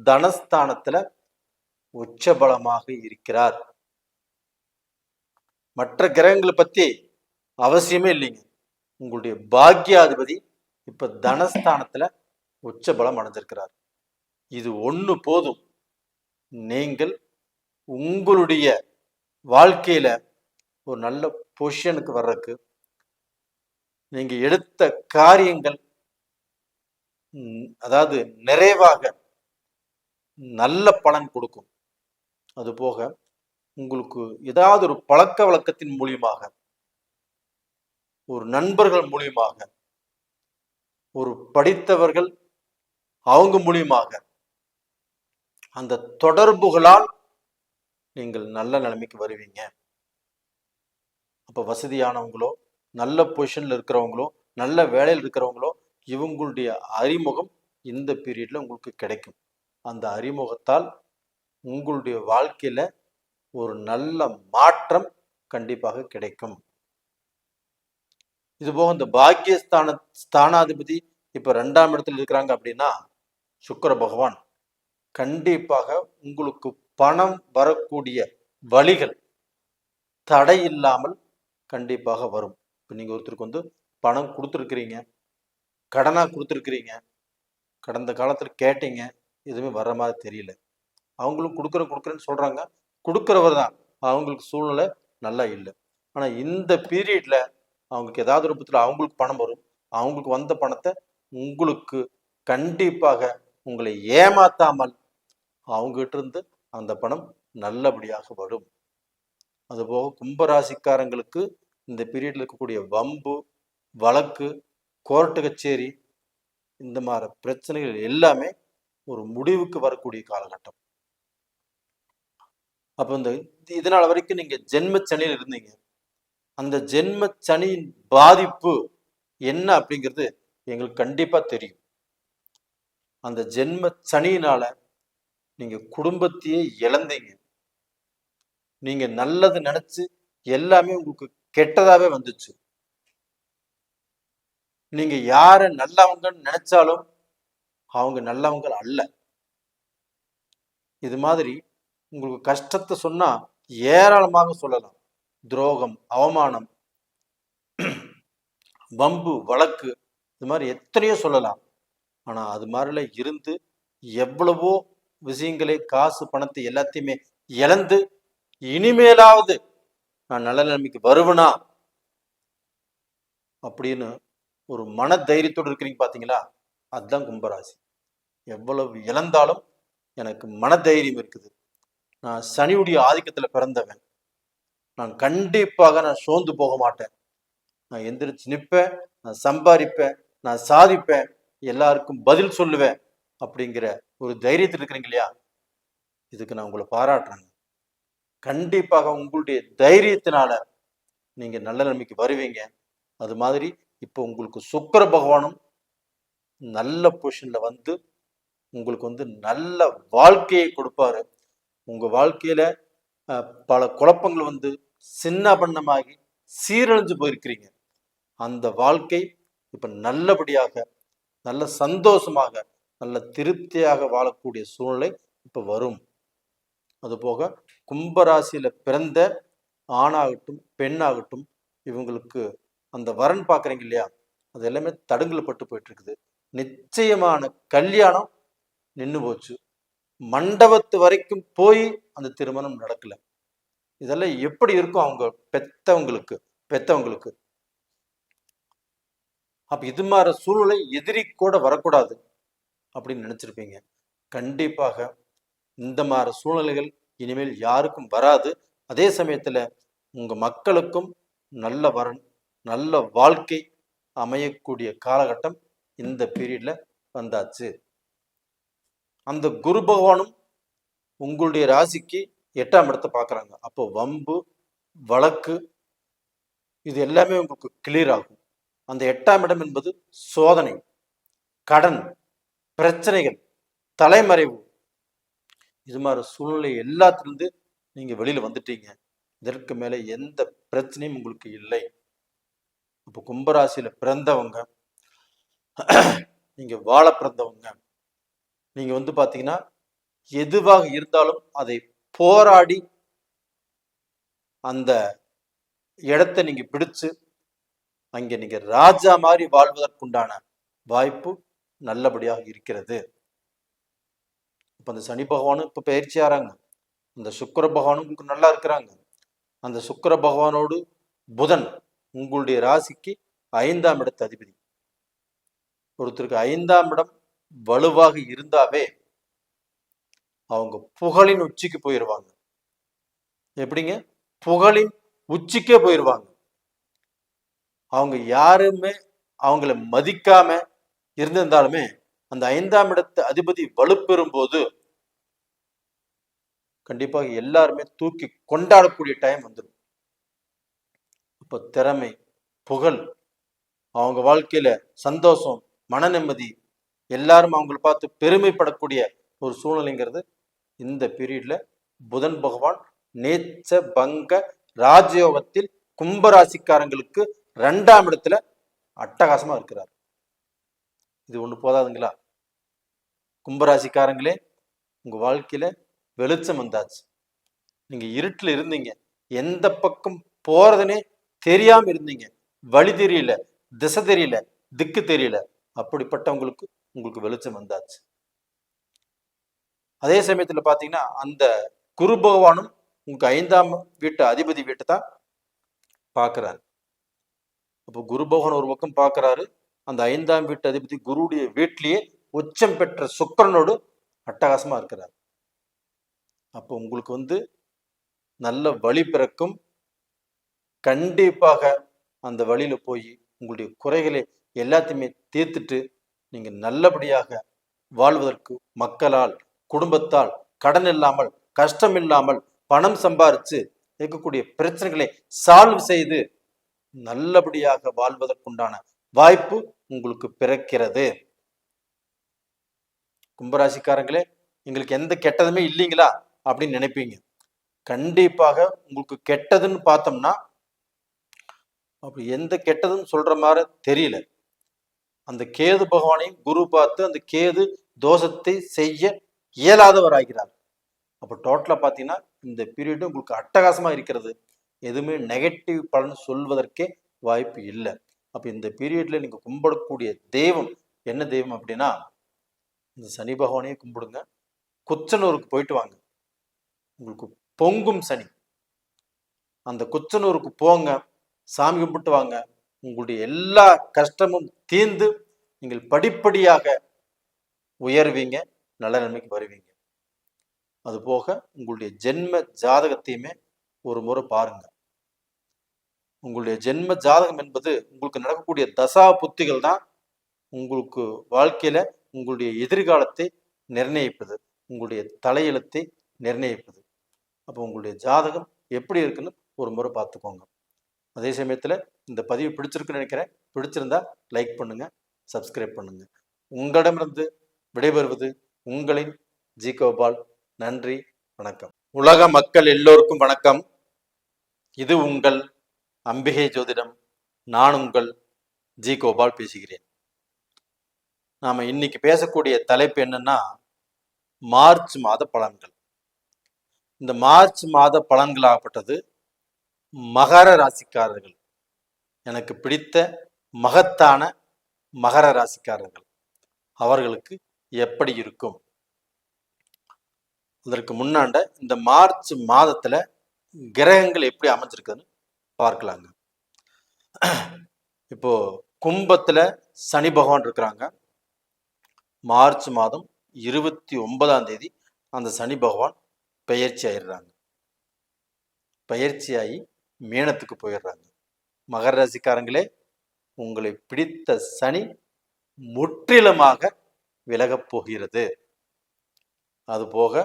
தனஸ்தானத்துல உச்சபலமாக இருக்கிறார். மற்ற கிரகங்களை பத்தி அவசியமே இல்லைங்க. உங்களுடைய பாக்யாதிபதி இப்ப தனஸ்தானத்துல உச்சபலம் அடைஞ்சிருக்கிறார். இது ஒண்ணு போதும், நீங்கள் உங்களுடைய வாழ்க்கையில ஒரு நல்ல பொசிஷனுக்கு வர்றதுக்கு. நீங்க எடுத்த காரியங்கள் அதாவது நிறைவாக நல்ல பலன் கொடுக்கும். அது போக உங்களுக்கு ஏதாவது ஒரு பழக்க வழக்கத்தின் மூலியமாக, ஒரு நண்பர்கள் மூலியமாக, ஒரு படித்தவர்கள் அவங்க மூலியமாக, அந்த தொடர்புகளால் நீங்கள் நல்ல நிலைமைக்கு வருவீங்க. அப்ப வசதியானவங்களோ, நல்ல பொசிஷன்ல இருக்கிறவங்களோ, நல்ல வேலையில் இருக்கிறவங்களோ, இவங்களுடைய அறிமுகம் இந்த பீரியட்ல உங்களுக்கு கிடைக்கும். அந்த அறிமுகத்தால் உங்களுடைய வாழ்க்கையில ஒரு நல்ல மாற்றம் கண்டிப்பாக கிடைக்கும். இது போக இந்த ஸ்தானாதிபதி இப்ப 2ஆம் இடத்துல இருக்கிறாங்க அப்படின்னா, சுக்கிர பகவான் கண்டிப்பாக உங்களுக்கு பணம் வரக்கூடிய வழிகள் தடை இல்லாமல் கண்டிப்பாக வரும். இப்போ நீங்க ஒருத்தருக்கு பணம் கொடுத்துருக்கிறீங்க, கடனா கொடுத்துருக்கிறீங்க, கடந்த காலத்துல கேட்டீங்க, எதுவுமே வர்ற மாதிரி தெரியல. அவங்களும் கொடுக்குறேன்னு சொல்றாங்க, கொடுக்குறவர் தான், அவங்களுக்கு சூழ்நிலை நல்லா இல்லை. ஆனா இந்த பீரியட்ல அவங்களுக்கு ஏதாவது ரூபத்துல அவங்களுக்கு பணம் வரும். அவங்களுக்கு வந்த பணத்தை உங்களுக்கு கண்டிப்பாக உங்களை ஏமாத்தாமல் அவங்ககிட்ட இருந்து அந்த பணம் நல்லபடியாக வரும். அதுபோக கும்பராசிக்காரங்களுக்கு இந்த பீரியட்ல இருக்கக்கூடிய வம்பு, வழக்கு, கோர்ட்டு கச்சேரி, இந்த மாதிரி பிரச்சனைகள் எல்லாமே ஒரு முடிவுக்கு வரக்கூடிய காலகட்டம். அப்ப இதனால வரைக்கும் நீங்க ஜென்ம சனியில் இருந்தீங்க. அந்த ஜென்ம சனியின் பாதிப்பு என்ன அப்படிங்கிறது எங்களுக்கு கண்டிப்பா தெரியும். அந்த ஜென்ம சனியினால நீங்க குடும்பத்தையே இழந்தீங்க. நீங்க நல்லது நினைச்சு எல்லாமே உங்களுக்கு கெட்டதாவே வந்துச்சு. நீங்க யார நல்லவங்கன்னு நினைச்சாலும் அவங்க நல்லவங்க அல்ல. இது மாதிரி உங்களுக்கு கஷ்டத்தை சொன்னா ஏராளமாக சொல்லலாம். துரோகம், அவமானம், வம்பு, வழக்கு, இது மாதிரி எத்தனையோ சொல்லலாம். ஆனா அது மாதிரில இருந்து எவ்வளவோ விஷயங்களை, காசு, பணத்தை எல்லாத்தையுமே இழந்து இனிமேலாவது நான் நல்ல நிலைமைக்கு வருவனா அப்படின்னு ஒரு மன தைரியத்தோடு இருக்கிறீங்க பாத்தீங்களா? அதுதான் கும்பராசி. எவ்வளவு இழந்தாலும் எனக்கு மன தைரியம் இருக்குது. நான் சனியுடைய ஆதிக்கத்துல பிறந்தவன். நான் கண்டிப்பாக சோர்ந்து போக மாட்டேன். நான் எந்திரிச்சு நிற்பேன், நான் சம்பாதிப்பேன், நான் சாதிப்பேன், எல்லாருக்கும் பதில் சொல்லுவேன் அப்படிங்கிற ஒரு தைரியத்தில் இருக்கிறீங்க இல்லையா, இதுக்கு நான் உங்களை பாராட்டுறேங்க. கண்டிப்பாக உங்களுடைய தைரியத்தினால நீங்க நல்ல நிலைமைக்கு வருவீங்க. அது மாதிரி இப்போ உங்களுக்கு சுக்கிர பகவானும் நல்ல பொசிஷன்ல வந்து உங்களுக்கு வந்து நல்ல வாழ்க்கையை கொடுப்பாரு. உங்க வாழ்க்கையில பல குழப்பங்கள் வந்து சின்ன பண்ணமாகி சீரழிஞ்சு போயிருக்கிறீங்க. அந்த வாழ்க்கை இப்ப நல்லபடியாக, நல்ல சந்தோஷமாக, நல்ல திருப்தியாக வாழக்கூடிய சூழ்நிலை இப்ப வரும். அதுபோக கும்பராசியில பிறந்த ஆணாகட்டும் பெண்ணாகட்டும் இவங்களுக்கு அந்த வரன் பார்க்குறீங்க இல்லையா, அது எல்லாமே தடங்கல் பட்டு போயிட்டு இருக்குது. நிச்சயமான கல்யாணம் நின்று போச்சு. மண்டபத்து வரைக்கும் போய் அந்த திருமணம் நடக்கல. இதெல்லாம் எப்படி இருக்கும் அவங்க பெத்தவங்களுக்கு பெத்தவங்களுக்கு அப்ப இது மாதிரி சூழ்நிலை எதிரி கூட வரக்கூடாது அப்படின்னு நினைச்சிருப்பீங்க. கண்டிப்பாக இந்த மாதிரி சூழ்நிலைகள் இனிமேல் யாருக்கும் வராது. அதே சமயத்துல உங்க மக்களுக்கும் நல்ல வரன், நல்ல வாழ்க்கை அமையக்கூடிய காலகட்டம் இந்த பீரியட்ல வந்தாச்சு. அந்த குரு பகவானும் உங்களுடைய ராசிக்கு 8ஆம் இடத்தை பார்க்குறாங்க. அப்போ வம்பு வழக்கு இது எல்லாமே உங்களுக்கு கிளியர் ஆகும். அந்த 8ஆம் இடம் என்பது சோதனை, கடன், பிரச்சனைகள், தலைமறைவு, இது மாதிரி சூழ்நிலை எல்லாத்திலிருந்து நீங்க வெளியில வந்துட்டீங்க. இதற்கு மேல எந்த பிரச்சனையும் உங்களுக்கு இல்லை. இப்போ கும்பராசியில பிறந்தவங்க, நீங்க வாழ பிறந்தவங்க, நீங்க வந்து பாத்தீங்கன்னா எதுவாக இருந்தாலும் அதை போராடி அந்த இடத்தை நீங்க பிடிச்சு அங்க நீங்க ராஜா மாதிரி வாழ்வதற்குண்டான வாய்ப்பு நல்லபடியாக இருக்கிறது. இப்ப அந்த சனி பகவானும் இப்ப பயிற்சி ஆறாங்க. அந்த சுக்கிர பகவானும் நல்லா இருக்கிறாங்க. அந்த சுக்கிர பகவானோடு புதன் உங்களுடைய ராசிக்கு 5ஆம் இடத்து அதிபதி. ஒருத்தருக்கு 5ஆம் இடம் வலுவாக இருந்தாவே அவங்க புகழின் உச்சிக்கு போயிடுவாங்க. எப்படிங்க? புகழின் உச்சிக்கே போயிடுவாங்க. அவங்க யாருமே அவங்கள மதிக்காம இருந்திருந்தாலுமே அந்த 5ஆம் இடத்து அதிபதி வலுப்பெறும் போது கண்டிப்பாக எல்லாருமே தூக்கி கொண்டாடக்கூடிய டைம் வந்துடும். இப்போ திறமை, புகழ், அவங்க வாழ்க்கையில சந்தோஷம், மன நிம்மதி, எல்லாரும் அவங்களை பார்த்து பெருமைப்படக்கூடிய ஒரு சூழ்நிலைங்கிறது இந்த பீரியட்ல புதன் பகவான் நேச்ச பங்க ராஜயோகத்தில் கும்பராசிக்காரங்களுக்கு 2ஆம் இடத்துல அட்டகாசமா இருக்கிறார். இது ஒண்ணு போதாதுங்களா? கும்பராசிக்காரங்களே, உங்க வாழ்க்கையில வெளிச்சம் வந்தாச்சு. நீங்க இருட்டுல இருந்தீங்க, எந்த பக்கம் போறதுனே தெரியாம இருந்தீங்க, வழி தெரியல, திசை தெரியல, திக்கு தெரியல, அப்படிப்பட்டவங்களுக்கு உங்களுக்கு வெளிச்சம் வந்தாச்சு. அதே சமயத்துல பாத்தீங்கன்னா அந்த குரு பகவானும் உங்க 5ஆம் வீட்டு அதிபதி வீட்டை தான் பார்க்கிறாரு. அப்போ குரு பகவான் ஒரு பக்கம் பார்க்கிறாரு, அந்த 5ஆம் வீட்டு அதிபதி குருடைய வீட்டிலேயே உச்சம் பெற்ற சுக்கிரனோடு அட்டகாசமா இருக்கிறார். அப்போ உங்களுக்கு வந்து நல்ல வழி பிறக்கும். கண்டிப்பாக அந்த வழியில போய் உங்களுடைய குறைகளை எல்லாத்தையுமே தீர்த்துட்டு நீங்க நல்லபடியாக வாழ்வதற்கு மக்களால், குடும்பத்தால், கடன் இல்லாமல், கஷ்டம் இல்லாமல், பணம் சம்பாரிச்சு இருக்கக்கூடிய பிரச்சனைகளை சால்வ் செய்து நல்லபடியாக வாழ்வதற்குண்டான வாய்ப்பு உங்களுக்கு பிறக்கிறது. கும்பராசிக்காரங்களே, எங்களுக்கு எந்த கெட்டதுமே இல்லைங்களா அப்படின்னு நினைப்பீங்க. கண்டிப்பாக உங்களுக்கு கெட்டதுன்னு பார்த்தோம்னா அப்படி எந்த கெட்டதுன்னு சொல்ற மாதிரி தெரியல. அந்த கேது பகவானையும் குரு பார்த்து அந்த கேது தோஷத்தை செய்ய இயலாதவர் ஆகிறார். அப்போ டோட்டலா பார்த்தீங்கன்னா இந்த பீரியடும் உங்களுக்கு அட்டகாசமா இருக்கிறது. எதுவுமே நெகட்டிவ் பலன் சொல்வதற்கே வாய்ப்பு இல்லை. அப்போ இந்த பீரியட்ல நீங்க கும்பிடக்கூடிய தெய்வம் என்ன தெய்வம் அப்படின்னா, இந்த சனி பகவானையே கும்பிடுங்க. குச்சனூருக்கு போயிட்டு வாங்க, உங்களுக்கு பொங்கும் சனி. அந்த குச்சனூருக்கு போங்க, சாமி கும்பிட்டு வாங்க. உங்களுடைய எல்லா கஷ்டமும் தீர்ந்து நீங்கள் படிப்படியாக உயர்வீங்க, நல்ல நிலைமைக்கு வருவீங்க. அது போக உங்களுடைய ஜென்ம ஜாதகத்தையுமே ஒரு முறை பாருங்க. உங்களுடைய ஜென்ம ஜாதகம் என்பது உங்களுக்கு நடக்கக்கூடிய தசா புத்திகள் தான் உங்களுக்கு வாழ்க்கையில உங்களுடைய எதிர்காலத்தை நிர்ணயிப்பது, உங்களுடைய தலையெழுத்தை நிர்ணயிப்பது. அப்போ உங்களுடைய ஜாதகம் எப்படி இருக்குன்னு ஒரு முறை பார்த்துக்கோங்க. அதே சமயத்தில் இந்த பதிவு பிடிச்சிருக்குன்னு நினைக்கிறேன். பிடிச்சிருந்தா லைக் பண்ணுங்க, சப்ஸ்கிரைப் பண்ணுங்க. உங்களிடமிருந்து விடைபெறுவது உங்களின் ஜி கோபால். நன்றி, வணக்கம். உலக மக்கள் எல்லோருக்கும் வணக்கம். இது உங்கள் அம்பிகை ஜோதிடம். நான் உங்கள் ஜி கோபால் பேசுகிறேன். நாம இன்னைக்கு பேசக்கூடிய தலைப்பு என்னன்னா, மார்ச் மாத பலன்கள். இந்த மார்ச் மாத பலன்களாகப்பட்டது மகர ராசிக்காரர்கள், எனக்கு பிடித்த மகத்தான மகர ராசிக்காரர்கள், அவர்களுக்கு எப்படி இருக்கும்? அதற்கு முன்னாண்ட இந்த மார்ச் மாதத்துல கிரகங்கள் எப்படி அமைஞ்சிருக்குன்னு பார்க்கலாங்க. இப்போ கும்பத்துல சனி பகவான் இருக்கிறாங்க. மார்ச் மாதம் 29ஆம் தேதி அந்த சனி பகவான் பெயர்ச்சி ஆயிடுறாங்க. பெயர்ச்சியாகி மீனத்துக்கு போயிடுறாங்க. மகர ராசிக்காரங்களே, உங்களை பிடித்த சனி முற்றிலுமாக விலகப் போகிறது. அதுபோக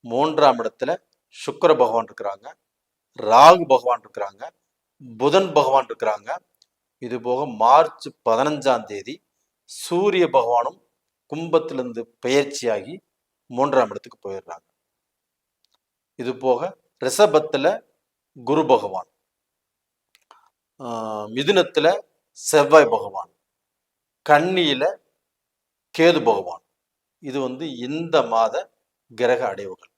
3ஆம் இடத்துல சுக்கிர பகவான் இருக்கிறாங்க, ராகு பகவான் இருக்கிறாங்க, புதன் பகவான் இருக்கிறாங்க. இது போக மார்ச் 15ஆம் தேதி சூரிய பகவானும் கும்பத்திலிருந்து பெயர்ச்சியாகி 3ஆம் இடத்துக்கு போயிடுறாங்க. இது போக ரிஷபத்துல குரு பகவான், மிதுனத்துல செவ்வாய் பகவான், கன்னியில கேது பகவான். இது இந்த மாத கிரக அடைவுகள்.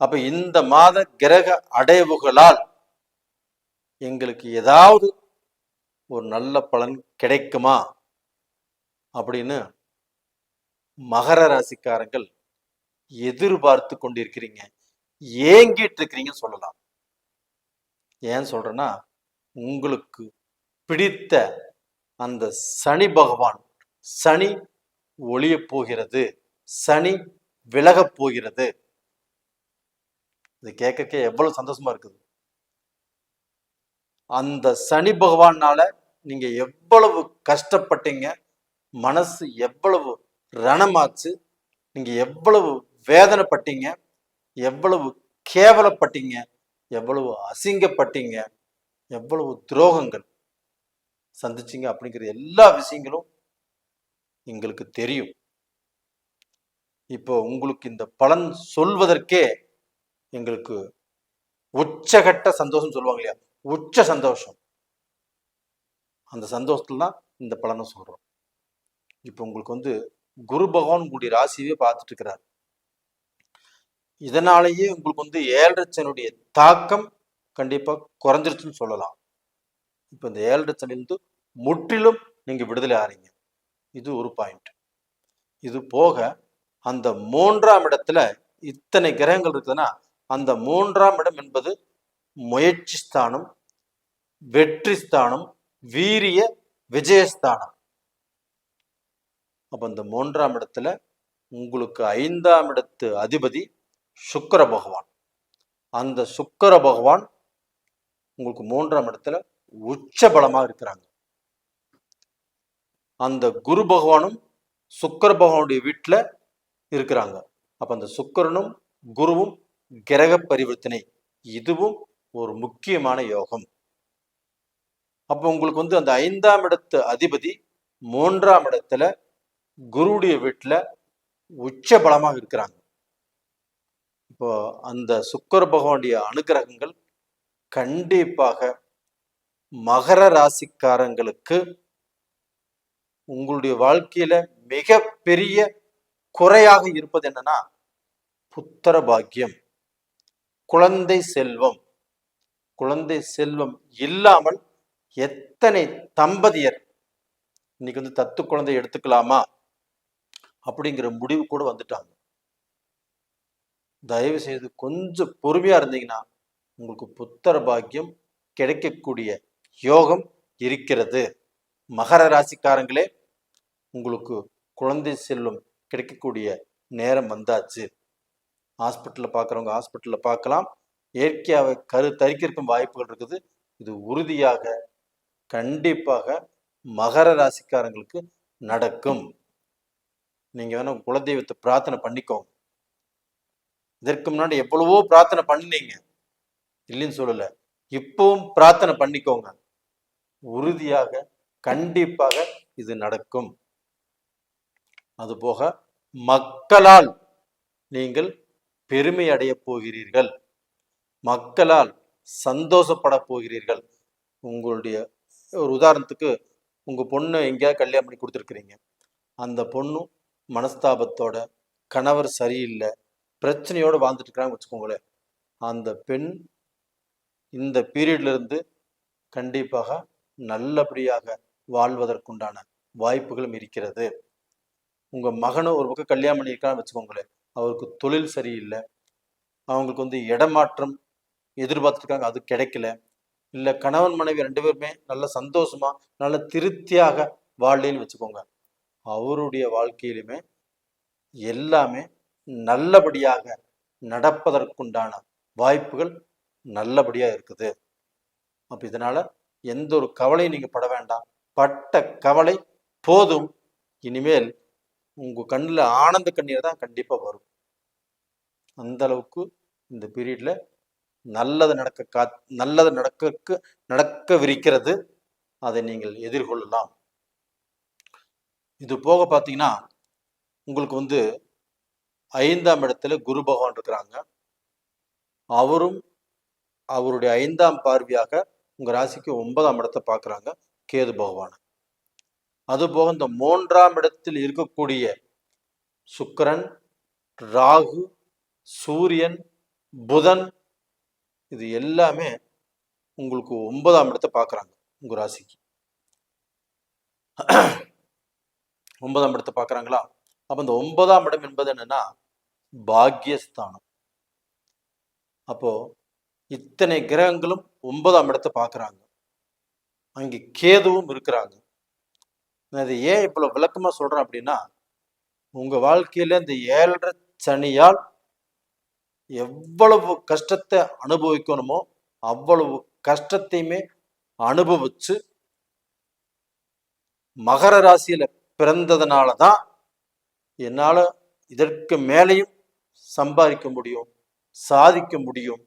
அப்ப இந்த மாத கிரக அடைவுகளால் எங்களுக்கு ஏதாவது ஒரு நல்ல பலன் கிடைக்குமா அப்படின்னு மகர ராசிக்காரங்கள் எதிர்பார்த்து கொண்டிருக்கிறீங்க, ஏங்கிட்டு இருக்கிறீங்க சொல்லலாம். ஏன் சொல்றேன்னா, உங்களுக்கு பிடித்த அந்த சனி பகவான், சனி ஒளிய போகிறது, சனி விலகப் போகிறது. இது கேட்க எவ்வளவு சந்தோஷமா இருக்குது. அந்த சனி பகவானால நீங்க எவ்வளவு கஷ்டப்பட்டீங்க, மனசு எவ்வளவு ரணமாச்சு, நீங்க எவ்வளவு வேதனைப்பட்டீங்க, எவ்வளவு கேவலப்பட்டீங்க, எவ்வளவு அசிங்கப்பட்டீங்க, எவ்வளவு துரோகங்கள் சந்திச்சிங்க அப்படிங்கிற எல்லா விஷயங்களும் எங்களுக்கு தெரியும். இப்போ உங்களுக்கு இந்த பலன் சொல்வதற்கே எங்களுக்கு உச்சகட்ட சந்தோஷம் சொல்லுவாங்க இல்லையா, உச்ச சந்தோஷம். அந்த சந்தோஷத்துல தான் இந்த பலனை சொல்றோம். இப்போ உங்களுக்கு குரு பகவான் உங்களுடைய ராசியவே பார்த்துட்டு இருக்கிறார். இதனாலேயே உங்களுக்கு 7.5 சனியுடைய தாக்கம் கண்டிப்பா குறைஞ்சிருச்சுன்னு சொல்லலாம். இப்போ இந்த 7.5 சனிலிருந்து முற்றிலும் நீங்க விடுதலை ஆறீங்க. இது ஒரு பாயிண்ட். இது போக அந்த 3ஆம் இடத்துல இத்தனை கிரகங்கள் இருக்குதுன்னா, அந்த 3ஆம் இடம் என்பது முயற்சி ஸ்தானம், வெற்றி ஸ்தானம், வீரிய விஜயஸ்தானம். அப்ப இந்த 3ஆம் இடத்துல உங்களுக்கு 5ஆம் இடத்து அதிபதி சுக்கிர பகவான். அந்த சுக்கிர பகவான் உங்களுக்கு 3ஆம் இடத்துல உச்ச பலமாக இருக்கிறாங்க. அந்த குரு பகவானும் சுக்கிர பகவானுடைய வீட்டுல இருக்கிறாங்க. அப்ப அந்த சுக்கிரனும் குருவும் கிரக பரிவர்த்தனை, இதுவும் ஒரு முக்கியமான யோகம். அப்ப உங்களுக்கு அந்த 5ஆம் இடத்து அதிபதி 3ஆம் இடத்துல குருவுடைய வீட்டுல உச்ச பலமாக இருக்கிறாங்க. இப்போ அந்த சுக்கிர பகவானுடைய அனுகிரகங்கள் கண்டிப்பாக மகர ராசிக்காரங்களுக்கு உங்களுடைய வாழ்க்கையில மிக பெரிய குறையாக இருப்பது என்னன்னா, புத்திர பாக்கியம், குழந்தை செல்வம். குழந்தை செல்வம் இல்லாமல் எத்தனை தம்பதியர் இன்னைக்கு தத்து குழந்தை எடுத்துக்கலாமா அப்படிங்கிற முடிவு கூட வந்துட்டாங்க. தயவு செய்து கொஞ்சம் பொறுமையா இருந்தீங்கன்னா உங்களுக்கு புத்திர பாக்கியம் கிடைக்கக்கூடிய யோகம் இருக்கிறது. மகர ராசிக்காரங்களே, உங்களுக்கு குழந்தை செல்வம் கிடைக்கக்கூடிய நேரம் வந்தாச்சு. ஹாஸ்பிட்டலில் பார்க்குறவங்க ஹாஸ்பிட்டலில் பார்க்கலாம். இயற்கையாகவே தரிக்கிருக்கும் வாய்ப்புகள் இருக்குது. இது உறுதியாக கண்டிப்பாக மகர ராசிக்காரங்களுக்கு நடக்கும். நீங்க வேணா குலதெய்வத்தை பிரார்த்தனை பண்ணிக்கோங்க. இதற்கு முன்னாடி எவ்வளவோ பிரார்த்தனை பண்ணினீங்க, இல்லைன்னு சொல்லல. இப்பவும் பிரார்த்தனை பண்ணிக்கோங்க. உறுதியாக கண்டிப்பாக இது நடக்கும். அதுபோக மக்களால் நீங்கள் பெருமை அடைய போகிறீர்கள், மக்களால் சந்தோஷப்பட போகிறீர்கள். உங்களுடைய ஒரு உதாரணத்துக்கு, உங்க பொண்ணு எங்கேயாவது கல்யாணம் பண்ணி கொடுத்துருக்குறீங்க. அந்த பொண்ணும் மனஸ்தாபத்தோட, கணவர் சரியில்லை, பிரச்சனையோடு வாழ்ந்துட்டு இருக்கிறாங்க வச்சுக்கோங்களேன். அந்த பெண் இந்த பீரியட்ல இருந்து கண்டிப்பாக நல்லபடியாக வாழ்வதற்குண்டான வாய்ப்புகளும் இருக்கிறது. உங்க மகனும் ஒரு பக்கம் கல்யாணம் பண்ணியிருக்கான்னு வச்சுக்கோங்களேன், அவருக்கு தொழில் சரியில்லை, அவங்களுக்கு இடமாற்றம் எதிர்பார்த்துருக்காங்க, அது கிடைக்கல, இல்லை கணவன் மனைவி 2 பேருமே நல்ல சந்தோஷமா நல்ல திருப்தியாக வாழலைன்னு வச்சுக்கோங்க, அவருடைய வாழ்க்கையிலுமே எல்லாமே நல்லபடியாக நடப்பதற்குண்டான வாய்ப்புகள் நல்லபடியா இருக்குது. அப்ப இதனால எந்த ஒரு கவலையும் நீங்க பட வேண்டாம். பட்ட கவலை போதும். இனிமேல் உங்க கண்ணில் ஆனந்த கண்ணீர் தான் கண்டிப்பா வரும். அந்த அளவுக்கு இந்த பீரியட்ல நல்லது நடக்கவிருக்கிறது. அதை நீங்கள் எதிர்கொள்ளலாம். இது போக பார்த்தீங்கன்னா, உங்களுக்கு 5ஆம் இடத்துல குரு பகவான் இருக்கிறாங்க. அவரும் அவருடைய 5ஆம் பார்வையாக உங்க ராசிக்கு 9ஆம் இடத்தை பார்க்குறாங்க, கேது பகவான். அதுபோக இந்த 3ஆம் இடத்தில் இருக்கக்கூடிய சுக்கிரன், ராகு, சூரியன், புதன், இது எல்லாமே உங்களுக்கு 9ஆம் இடத்தை பார்க்குறாங்க. உங்க ராசிக்கு 9ஆம் இடத்தை பார்க்குறாங்களா? அப்ப இந்த 9ஆம் இடம் என்பது என்னன்னா பாக்யஸ்தானம். அப்போ இத்தனை கிரகங்களும் 9ஆம் இடத்தை பார்க்குறாங்க, அங்கே கேதுவும் இருக்கிறாங்க. நான் இதை ஏன் இவ்வளவு விளக்கமா சொல்றேன் அப்படின்னா, உங்க வாழ்க்கையில இந்த 7.5 சனியால் எவ்வளவு கஷ்டத்தை அனுபவிக்கணுமோ அவ்வளவு கஷ்டத்தையுமே அனுபவிச்சு மகர ராசியில பிறந்ததுனாலதான் என்னால இதற்கு மேலையும் சம்பாதிக்க முடியும், சாதிக்க முடியும்,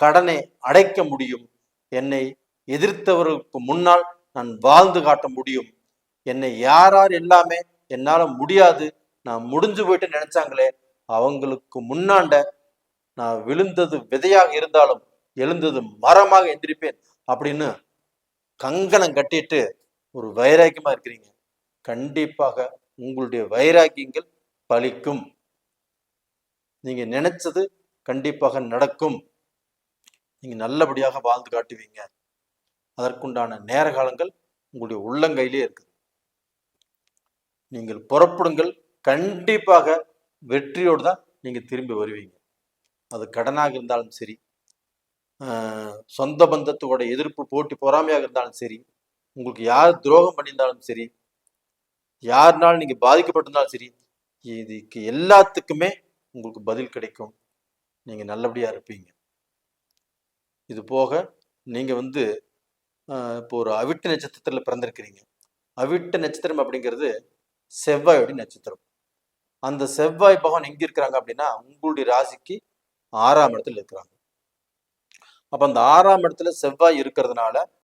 கடனை அடைக்க முடியும், என்னை எதிர்த்தவர்களுக்கு முன்னால் நான் வாழ்ந்து காட்ட முடியும், என்னை யார் எல்லாமே என்னால முடியாது, நான் முடிஞ்சு போயிட்டு நினைச்சாங்களே அவங்களுக்கு முன்னாண்ட நான் விழுந்தது விதையாக இருந்தாலும் எழுந்தது மரமாக எந்திரிப்பேன் அப்படின்னு கங்கணம் கட்டிட்டு ஒரு வைராக்கியமா இருக்கிறீங்க. கண்டிப்பாக உங்களுடைய வைராக்கியங்கள் பலிக்கும். நீங்க நினைச்சது கண்டிப்பாக நடக்கும். நீங்க நல்லபடியாக வாழ்ந்து காட்டுவீங்க. அதற்குண்டான நேர காலங்கள் உங்களுடைய உள்ளங்கையிலே இருக்குது. நீங்கள் புறப்படுங்கள், கண்டிப்பாக வெற்றியோடு தான் நீங்க திரும்பி வருவீங்க. அது கடனாக இருந்தாலும் சரி, சொந்த பந்தத்தோட எதிர்ப்பு போட்டி பொறாமையாக இருந்தாலும் சரி, உங்களுக்கு யார் துரோகம் பண்ணியிருந்தாலும் சரி, யாருனாலும் நீங்க பாதிக்கப்பட்டிருந்தாலும் சரி, இதுக்கு எல்லாத்துக்குமே உங்களுக்கு பதில் கிடைக்கும். நீங்க நல்லபடியா இருப்பீங்க. இது போக நீங்க இப்போ ஒரு அவிட்ட நட்சத்திரத்துல பிறந்திருக்கிறீங்க. அவிட்ட நட்சத்திரம் அப்படிங்கிறது செவ்வாயுடைய நட்சத்திரம். அந்த செவ்வாய் பகவான் எங்க இருக்கிறாங்க அப்படின்னா உங்களுடைய ராசிக்கு 6ஆம் இடத்துல இருக்கிறாங்க. அப்ப அந்த 6ஆம் இடத்துல செவ்வாய் இருக்கிறதுனால